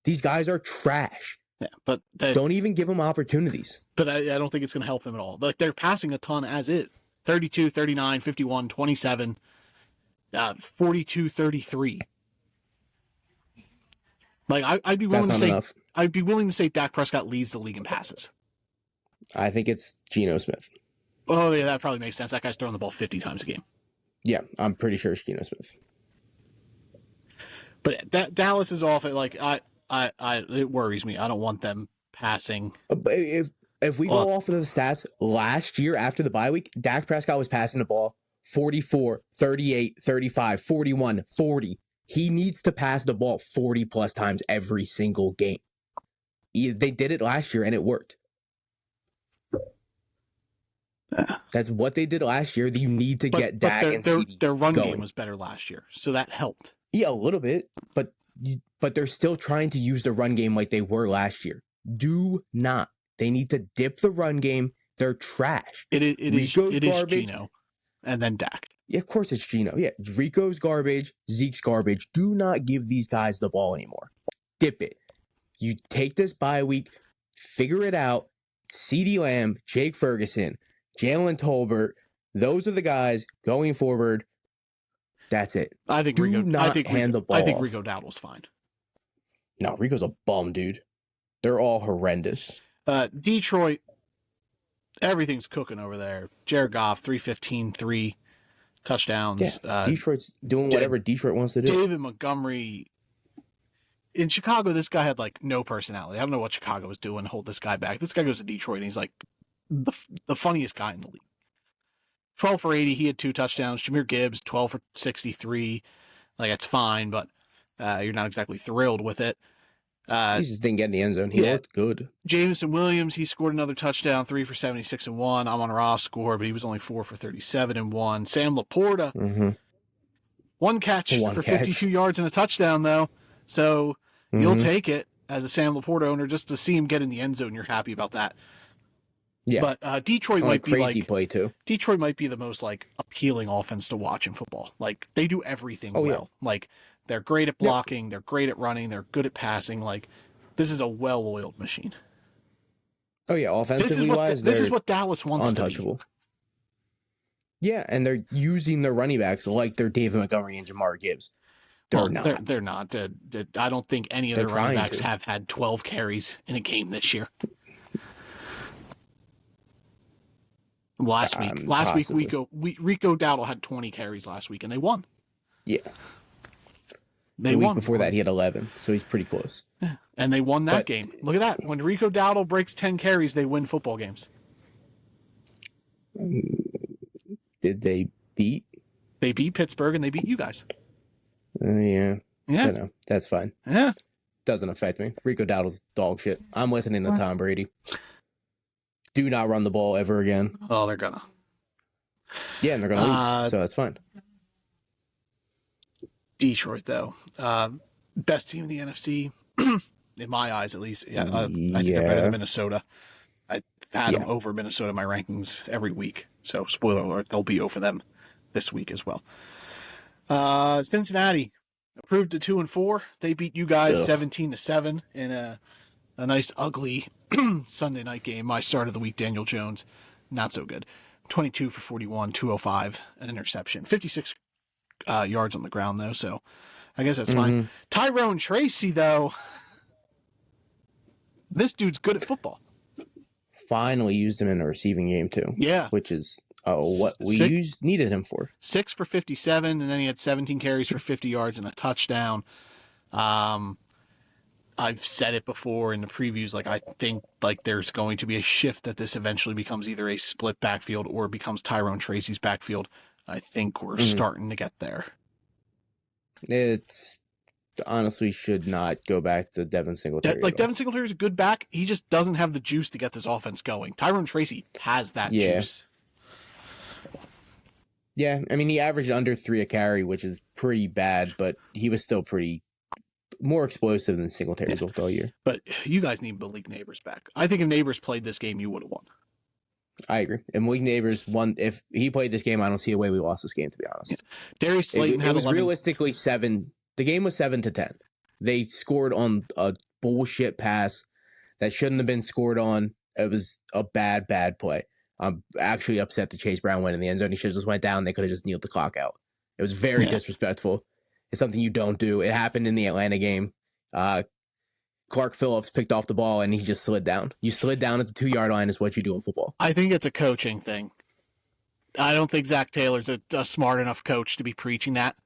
These guys are trash. Yeah, but don't even give them opportunities. But I don't think it's going to help them at all. Like, they're passing a ton as is. 32, 39, 51, 27, 42, 33. Like, I'd be willing to say Dak Prescott leads the league in passes. I think it's Geno Smith. Oh yeah, that probably makes sense. That guy's throwing the ball 50 times a game. Yeah, I'm pretty sure it's Geno Smith. But Dallas is off. Like it worries me. I don't want them passing. But if we go off of the stats, last year after the bye week, Dak Prescott was passing the ball 44, 38, 35, 41, 40. He needs to pass the ball 40 plus times every single game. They did it last year and it worked. That's what they did last year. You need to get Dak and CeeDee their run going. game was better last year, so that helped. Yeah, a little bit, but they're still trying to use the run game like they were last year. Do not. They need to dip the run game. They're trash. It is Geno, and then Dak. Yeah, of course it's Geno. Yeah, Rico's garbage. Zeke's garbage. Do not give these guys the ball anymore. Dip it. You take this bye week, figure it out. CeeDee Lamb, Jake Ferguson, Jalen Tolbert, those are the guys going forward. That's it. I think Rico Dowdle's fine. No, Rico's a bum, dude. They're all horrendous. Detroit, everything's cooking over there. Jared Goff, 315, 3 touchdowns. Yeah, Detroit's doing whatever Detroit wants to do. David Montgomery. In Chicago, this guy had like no personality. I don't know what Chicago was doing to hold this guy back. This guy goes to Detroit and he's like the funniest guy in the league. 12 for 80. He had 2 touchdowns. Jahmyr Gibbs, 12 for 63. Like, it's fine, but you're not exactly thrilled with it. He just didn't get in the end zone. He looked good. Jameson Williams, he scored another touchdown, 3 for 76 and 1. Amon-Ra scored, but he was only 4 for 37 and 1. Sam Laporta, one catch for 52 yards and a touchdown, though. So you'll take it as a Sam Laporta owner just to see him get in the end zone. You're happy about that. Yeah, but Detroit might be like play too. Detroit might be the most like appealing offense to watch in football. Like, they do everything well. Yeah. Like, they're great at blocking, they're great at running, they're good at passing. Like, this is a well-oiled machine. Oh yeah, offensively this is what Dallas wants untouchable. To be. Yeah, and they're using their running backs like they're David Montgomery and Jahmyr Gibbs. They're not. I don't think any of their running backs have had 12 carries in a game this year. Last week, Rico Dowdle had 20 carries last week, and they won. Yeah. They The week won. before that, he had 11, so he's pretty close. Yeah. And they won that But- game. Look at that. When Rico Dowdle breaks 10 carries, they win football games. Did they beat? They beat Pittsburgh and they beat you guys. Yeah. Yeah. You know, that's fine. Yeah. Doesn't affect me. Rico Dowdle's dog shit. I'm listening to Tom Brady. Do not run the ball ever again. Oh, they're gonna. Yeah, and they're going to lose, so that's fine. Detroit, though. Best team in the NFC, in my eyes at least. Yeah, I think they're better than Minnesota. I've had them over Minnesota in my rankings every week. So, spoiler alert, they'll be over them this week as well. Cincinnati improved to 2-4. They beat you guys 17-7 in a nice, ugly Sunday night game. My start of the week, Daniel Jones, not so good. 22 for 41, 205, an interception. 56 yards on the ground, though, so I guess that's fine. Tyrone Tracy, though, this dude's good at football. Finally used him in a receiving game, too. Yeah. Which is what we needed him for. 6 for 57, and then he had 17 carries for 50 yards and a touchdown. I've said it before in the previews, like I think like there's going to be a shift that this eventually becomes either a split backfield or becomes Tyrone Tracy's backfield. I think we're starting to get there. It's honestly should not go back to Devin Singletary. Devin Singletary is a good back. He just doesn't have the juice to get this offense going. Tyrone Tracy has that juice. Yeah, I mean, he averaged under 3 a carry, which is pretty bad, but he was still pretty more explosive than Singletary's looked all year. But you guys need Malik Neighbors back. I think if Neighbors played this game, you would have won. I agree. And Malik Neighbors won. If he played this game, I don't see a way we lost this game, to be honest. Yeah. Darius Slayton it was 11. realistically 7. The game was 7-10. They scored on a bullshit pass that shouldn't have been scored on. It was a bad play. I'm actually upset that Chase Brown went in the end zone. He should have just went down. They could have just kneeled the clock out. It was very disrespectful. It's something you don't do. It happened in the Atlanta game. Clark Phillips picked off the ball and he just slid down. You slid down at the 2-yard line is what you do in football. I think it's a coaching thing. I don't think Zach Taylor's a smart enough coach to be preaching that.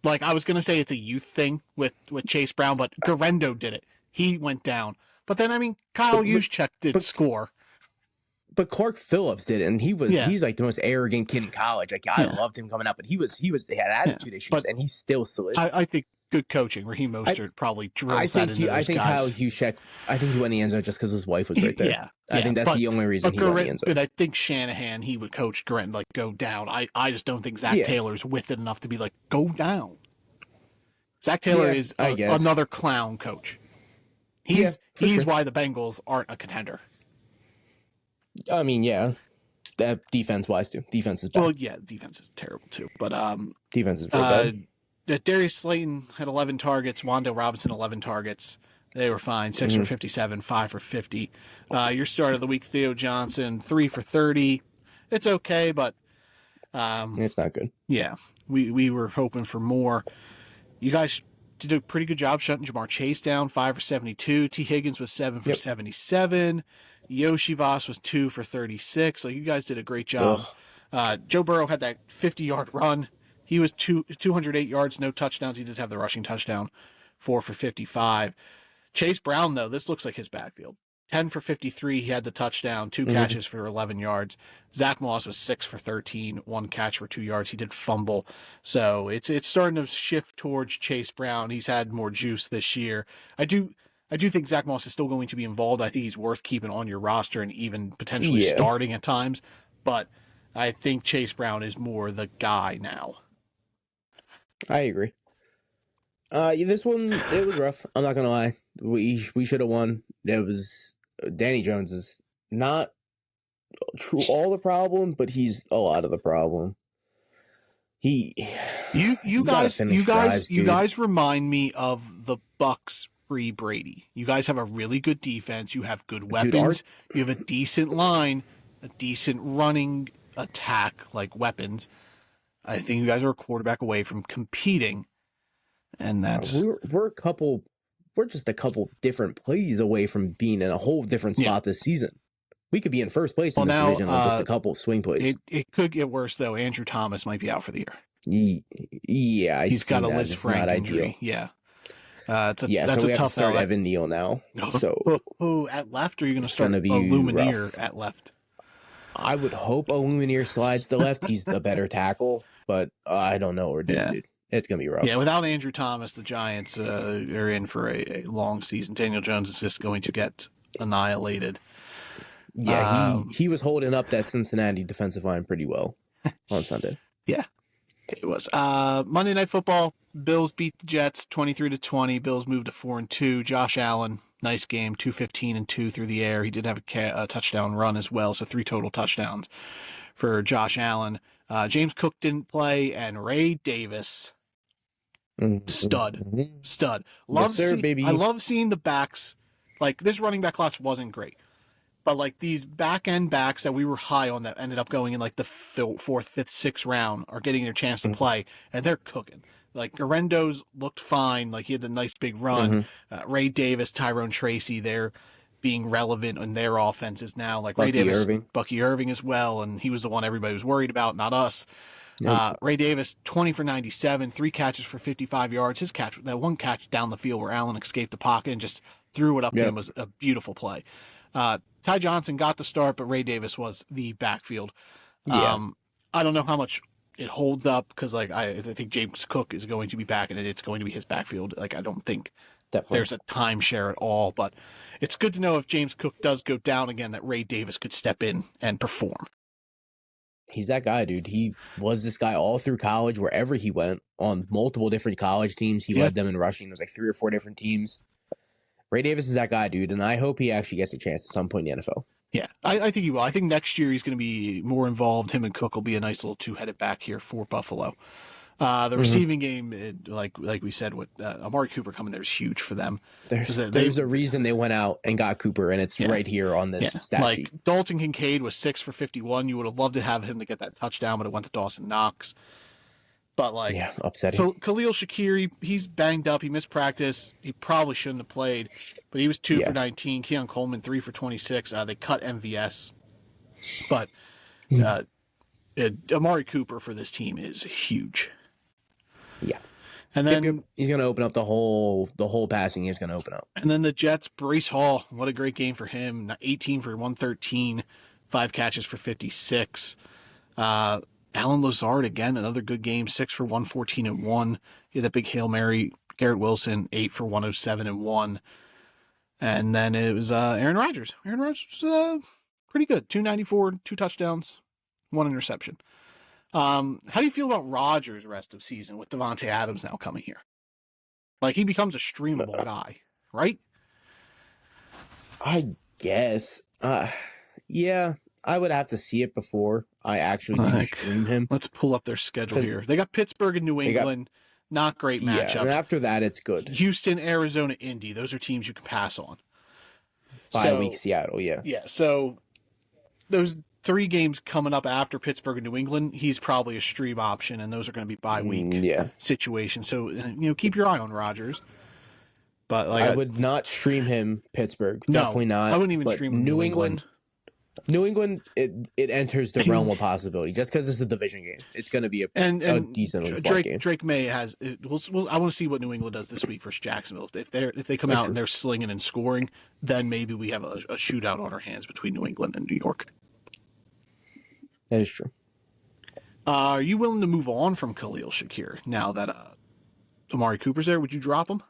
Like, I was going to say it's a youth thing with Chase Brown, but Garendo did it. He went down. But then, I mean, Kyle Juszczyk did score. But Clark Phillips did it, and he's like the most arrogant kid in college. Like, I loved him coming up, but he had attitude issues, and he still slid. I think good coaching. Raheem Mostert probably drills that into those I think guys. Kyle Juszczyk, I think he went in the end zone just because his wife was right there. Yeah, I think that's the only reason he went in the end zone. But I think Shanahan, he would coach Grant, like, go down. I just don't think Zach Taylor's with it enough to be like, go down. Zach Taylor is another clown coach. He's why the Bengals aren't a contender. I mean, that defense-wise too. Defense is bad. Well, yeah, defense is terrible too. But defense is very bad. Darius Slayton had 11 targets. Wando Robinson 11 targets. They were fine. 6 for 57, 5 for 50. Your start of the week, Theo Johnson, 3 for 30. It's okay, but it's not good. Yeah, we were hoping for more. You guys did a pretty good job shutting Jamar Chase down, 5 for 72. T. Higgins was 7 for 77. Yoshi Voss was 2 for 36. Like, you guys did a great job. Joe Burrow had that 50-yard run. He was 208 yards, no touchdowns. He did have the rushing touchdown, 4 for 55. Chase Brown, though, this looks like his backfield. 10 for 53. He had the touchdown, 2 catches for 11 yards. Zach Moss was 6 for 13, 1 catch for 2 yards. He did fumble. So it's starting to shift towards Chase Brown. He's had more juice this year. I do think Zach Moss is still going to be involved. I think he's worth keeping on your roster and even potentially starting at times. But I think Chase Brown is more the guy now. I agree. This one, it was rough. I'm not gonna lie. We should have won. It was Danny Jones is not all the problem, but he's a lot of the problem. You guys remind me of the Bucks pre-Brady. You guys have a really good defense. You have good weapons. You have a decent line, a decent running attack, like weapons. I think you guys are a quarterback away from competing, and that's we're just a couple different plays away from being in a whole different spot this season. We could be in first place in Well, this now division on just a couple swing plays. it could get worse though. Andrew Thomas might be out for the year. Yeah, He's got a that. Liz It's Frank not injury. ideal. Yeah, So we that's a have to tough start L. Evan Neal now. So At left, or are you going to start gonna be Lumineer rough. at left? I would hope Lumineer slides to left. He's the better tackle, but I don't know what we're doing, dude. It's gonna be rough. Yeah, without Andrew Thomas, the Giants are in for a long season. Daniel Jones is just going to get annihilated. Yeah, he was holding up that Cincinnati defensive line pretty well on Sunday. Yeah, it was. Monday Night Football, Bills beat the Jets 23-20. Bills moved to 4-2. Josh Allen, nice game, 215-2 through the air. He did have a touchdown run as well, so 3 total touchdowns for Josh Allen. James Cook didn't play, and Ray Davis, stud. Yes, sir, baby. I love seeing the backs. Like, this running back class wasn't great, but like these back end backs that we were high on that ended up going in like the 4th, 5th, 6th round are getting their chance to play, and they're cooking. Like, Garendo's looked fine. Like, he had the nice big run. Ray Davis, Tyrone Tracy, they're being relevant in their offenses now. Like Ray Davis, Bucky Irving as well, and he was the one everybody was worried about, not us. Ray Davis, 20 for 97, 3 catches for 55 yards. His catch, that one catch down the field where Allen escaped the pocket and just threw it up to him, was a beautiful play. Ty Johnson got the start, but Ray Davis was the backfield. I don't know how much it holds up, because like I think James Cook is going to be back, and it's going to be his backfield. Like, I don't think there's a timeshare at all, but it's good to know if James Cook does go down again, that Ray Davis could step in and perform. He's that guy, dude. He was this guy all through college, wherever he went, on multiple different college teams. He led them in rushing. There's like 3 or 4 different teams. Ray Davis is that guy, dude, and I hope he actually gets a chance at some point in the NFL. Yeah, I think he will. I think next year he's going to be more involved. Him and Cook will be a nice little 2-headed back here for Buffalo. The receiving game, like we said, with Amari Cooper coming there is huge for them. There's a reason they went out and got Cooper, and it's right here on this stat sheet. Dalton Kincaid was 6 for 51. You would have loved to have him to get that touchdown, but it went to Dawson Knox. But upsetting. Khalil Shakir, he's banged up. He missed practice. He probably shouldn't have played, but he was 2 for 19. Keon Coleman 3 for 26. They cut MVS, but Amari Cooper for this team is huge. Yeah, and then he's going to open up the whole passing. He's going to open up. And then the Jets, Breece Hall, what a great game for him. 18 for 113, 5 catches for 56. Alan Lazard, again, another good game, 6 for 114 and 1. He had that big Hail Mary. Garrett Wilson, 8 for 107 and 1. And then it was Aaron Rodgers. Aaron Rodgers was pretty good. 294, 2 touchdowns, 1 interception. How do you feel about Rodgers' rest of season with Davante Adams now coming here? Like, he becomes a streamable guy, right? I guess. Yeah, I would have to see it before I actually stream him. Let's pull up their schedule here. They got Pittsburgh and New England. Not great matchups. Yeah, and after that, it's good. Houston, Arizona, Indy. Those are teams you can pass on. Bye-week Seattle, yeah. Yeah, so those 3 games coming up after Pittsburgh and New England, he's probably a stream option, and those are going to be bye-week situations. So, keep your eye on Rodgers. But I would not stream him Pittsburgh. Definitely not. I wouldn't even stream New England. New England, it enters the realm of possibility just because it's a division game. It's going to be a decent game. Drake May has. I want to see what New England does this week versus Jacksonville. If they come out and they're slinging and scoring, then maybe we have a shootout on our hands between New England and New York. That is true. Are you willing to move on from Khalil Shakir now that Amari Cooper's there? Would you drop him?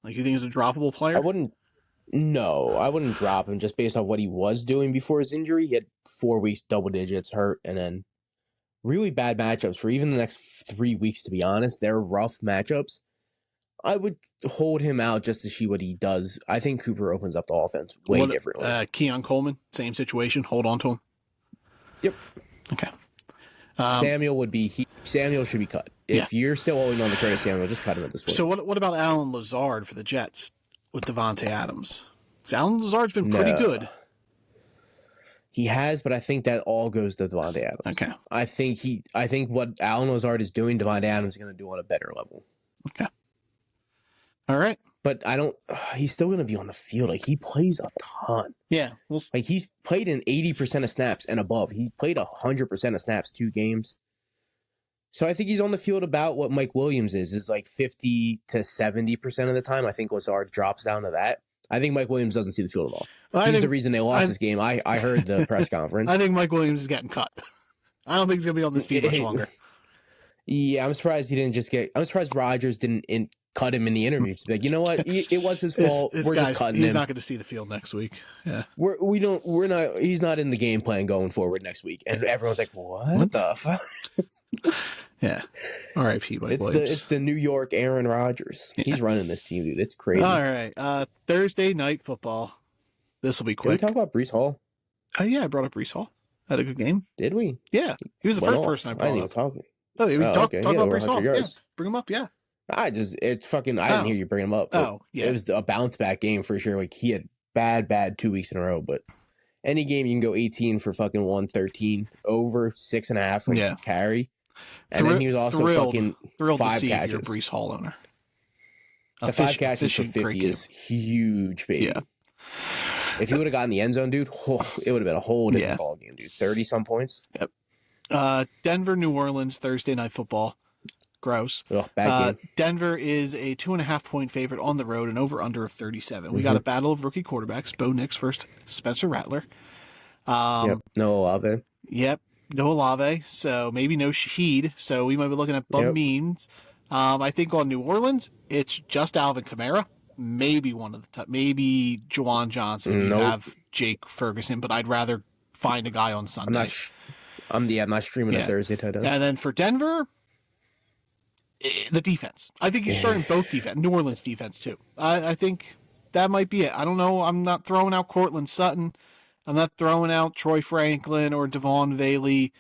Like, you think he's a droppable player? I wouldn't drop him just based on what he was doing before his injury. He had 4 weeks, double digits, hurt, and then really bad matchups for even the next 3 weeks, to be honest. They're rough matchups. I would hold him out just to see what he does. I think Cooper opens up the offense way differently. Keon Coleman, same situation. Hold on to him. Yep. Okay. Samuel should be cut. If you're still holding on to Curtis Samuel, just cut him at this point. So what about Alan Lazard for the Jets with Davante Adams? Alan Lazard's been pretty good. He has, but I think that all goes to Davante Adams. Okay. I think what Alan Lazard is doing, Davante Adams is going to do on a better level. Okay. All right. but I don't. He's still going to be on the field. Like, he plays a ton. Yeah. Like, he's played in 80% of snaps and above. He played 100% of snaps 2 games. So I think he's on the field about what Mike Williams is like 50 to 70% of the time. I think Lazard drops down to that. I think Mike Williams doesn't see the field at all. He's the reason they lost this game. I heard the press conference. I think Mike Williams is getting cut. I don't think he's going to be on this team much longer. Yeah, I'm surprised he didn't just get. I'm surprised Rodgers didn't cut him in the interview. To be like, you know what, it was his fault. We're just cutting him. He's not going to see the field next week. Yeah, we're not. He's not in the game plan going forward next week. And everyone's like, what the fuck? Yeah. R.I.P. Mike Williams. It's the New York Aaron Rodgers. Yeah. He's running this team, dude. It's crazy. All right. Thursday night football. This will be quick. Can we talk about Breece Hall? Yeah, I brought up Breece Hall. Had a good game. Did we? Yeah. He was the first person I brought up. Talk about Breece Hall. Yeah. Bring him up. Yeah. I didn't hear you bring him up. Oh, yeah. It was a bounce back game for sure. Like, he had bad 2 weeks in a row, but any game you can go 18 for fucking 113 over 6.5 carry. And then he was also thrilled 5 to see catches. Your Breece Hall owner. The 5 catches for 50 is huge, baby. Yeah. If he would have gotten the end zone, dude, it would have been a whole different ball game, dude. 30-some points. Yep. Denver, New Orleans, Thursday night football. Gross. Ugh, bad game. Denver is a 2.5-point favorite on the road and over/under of 37. We got a battle of rookie quarterbacks. Bo Nix versus Spencer Rattler. No Olave. Yep. No Olave, so maybe no Shaheed. So we might be looking at bum means. I think on New Orleans, it's just Alvin Kamara. Maybe one of the maybe Juwan Johnson. You have Jake Ferguson, but I'd rather find a guy on Sunday. I'm not streaming a Thursday tight end. And then for Denver, the defense. I think you're starting both defense, New Orleans defense too. I think that might be it. I don't know. I'm not throwing out Cortland Sutton. I'm not throwing out Troy Franklin or Devon Bailey.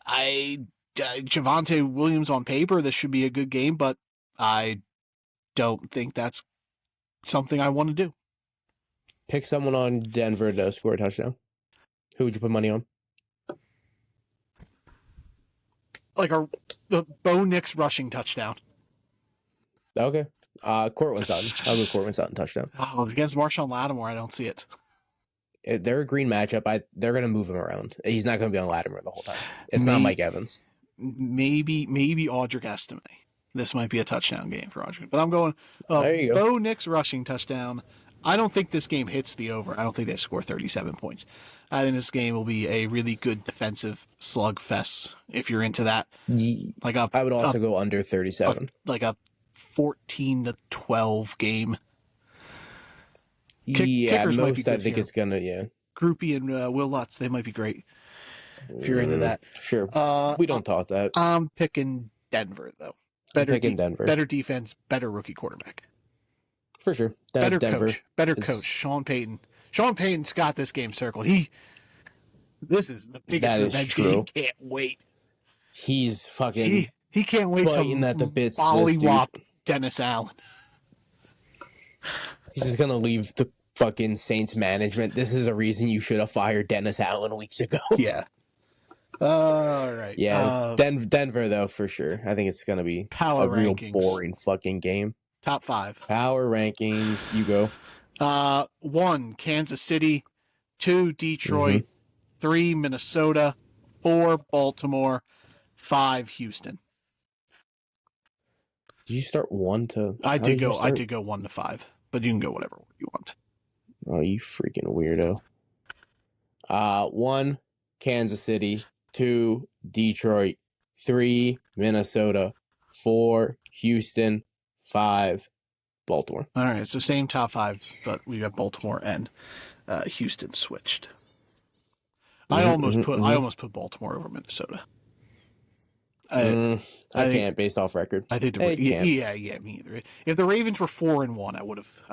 Javonte Williams on paper, this should be a good game, but I don't think that's something I want to do. Pick someone on Denver to score a touchdown. Who would you put money on? Like a Bo Nix rushing touchdown. Okay. Cortland Sutton. I'll go Cortland Sutton touchdown. Oh, against Marshawn Lattimore, I don't see it. They're a green matchup. They're going to move him around. He's not going to be on Lattimore the whole time. It's not Mike Evans. Maybe Audric Estime. This might be a touchdown game for Audric. But I'm going Bo Nix rushing touchdown. I don't think this game hits the over. I don't think they score 37 points. I think this game will be a really good defensive slugfest if you're into that. I would also go under 37. Like a 14-12 game. Most I think it's gonna Groupie and Will Lutz, they might be great if you're into that. Sure, we don't talk that. I'm picking Denver though. Denver. Better defense, better rookie quarterback. For sure, Denver. Better coach. Sean Payton. Sean Payton's got this game circled. This is the biggest revenge game. He can't wait. He's fucking. He can't wait to at the bits. Mollywop Dennis Allen. He's just gonna leave the fucking Saints management. This is a reason you should have fired Dennis Allen weeks ago. Yeah. All right. Yeah. Denver though, for sure. I think it's gonna be power real rankings. Boring fucking game. Top 5. Power rankings. You go. 1, Kansas City. 2, Detroit. 3, Minnesota. 4, Baltimore. 5, Houston. Did you start 1 to? I did go 1 to 5, but you can go whatever you want. Oh, you freaking weirdo. 1, Kansas City. 2, Detroit. 3, Minnesota. 4, Houston. 5, Baltimore. All right, so same top 5, but we got Baltimore and Houston switched. I almost put Baltimore over Minnesota. I can't based off record. I think me either. If the Ravens were 4-1, I would have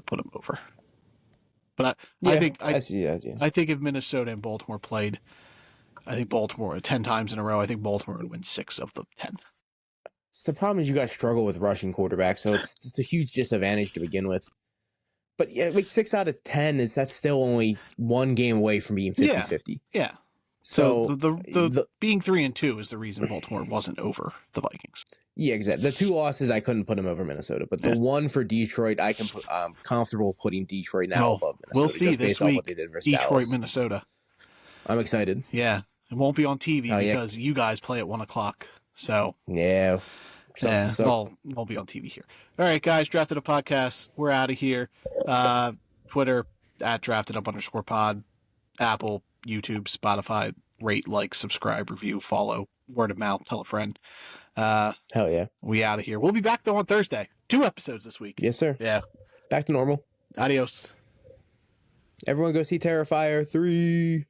put them over. But I think if Minnesota and Baltimore played, I think Baltimore 10 times in a row. I think Baltimore would win 6 of the 10. So the problem is you guys struggle with rushing quarterbacks, so it's a huge disadvantage to begin with. But yeah, like 6 out of 10 that's still only one game away from being 50-50. Yeah. So So the being 3-2 is the reason Baltimore wasn't over the Vikings. yeah, exactly. The 2 losses I couldn't put them over Minnesota, but the Yeah. one for Detroit, I'm comfortable putting Detroit now Well, above Minnesota. we'll see just this based off what week. they did versus Detroit, Dallas. Minnesota. I'm excited. Yeah, it won't be on TV Oh, yeah. because you guys play at 1:00. So Yeah. won't be on TV here. All right, guys, Drafted Up Podcast. We're out of here. Twitter at @DraftedUp_pod, Apple, YouTube, Spotify. Rate, like, subscribe, review, follow, word of mouth, tell a friend. Hell yeah. We out of here. We'll be back though on Thursday. 2 episodes this week. Yes, sir. Yeah. Back to normal. Adios. Everyone go see Terrifier 3.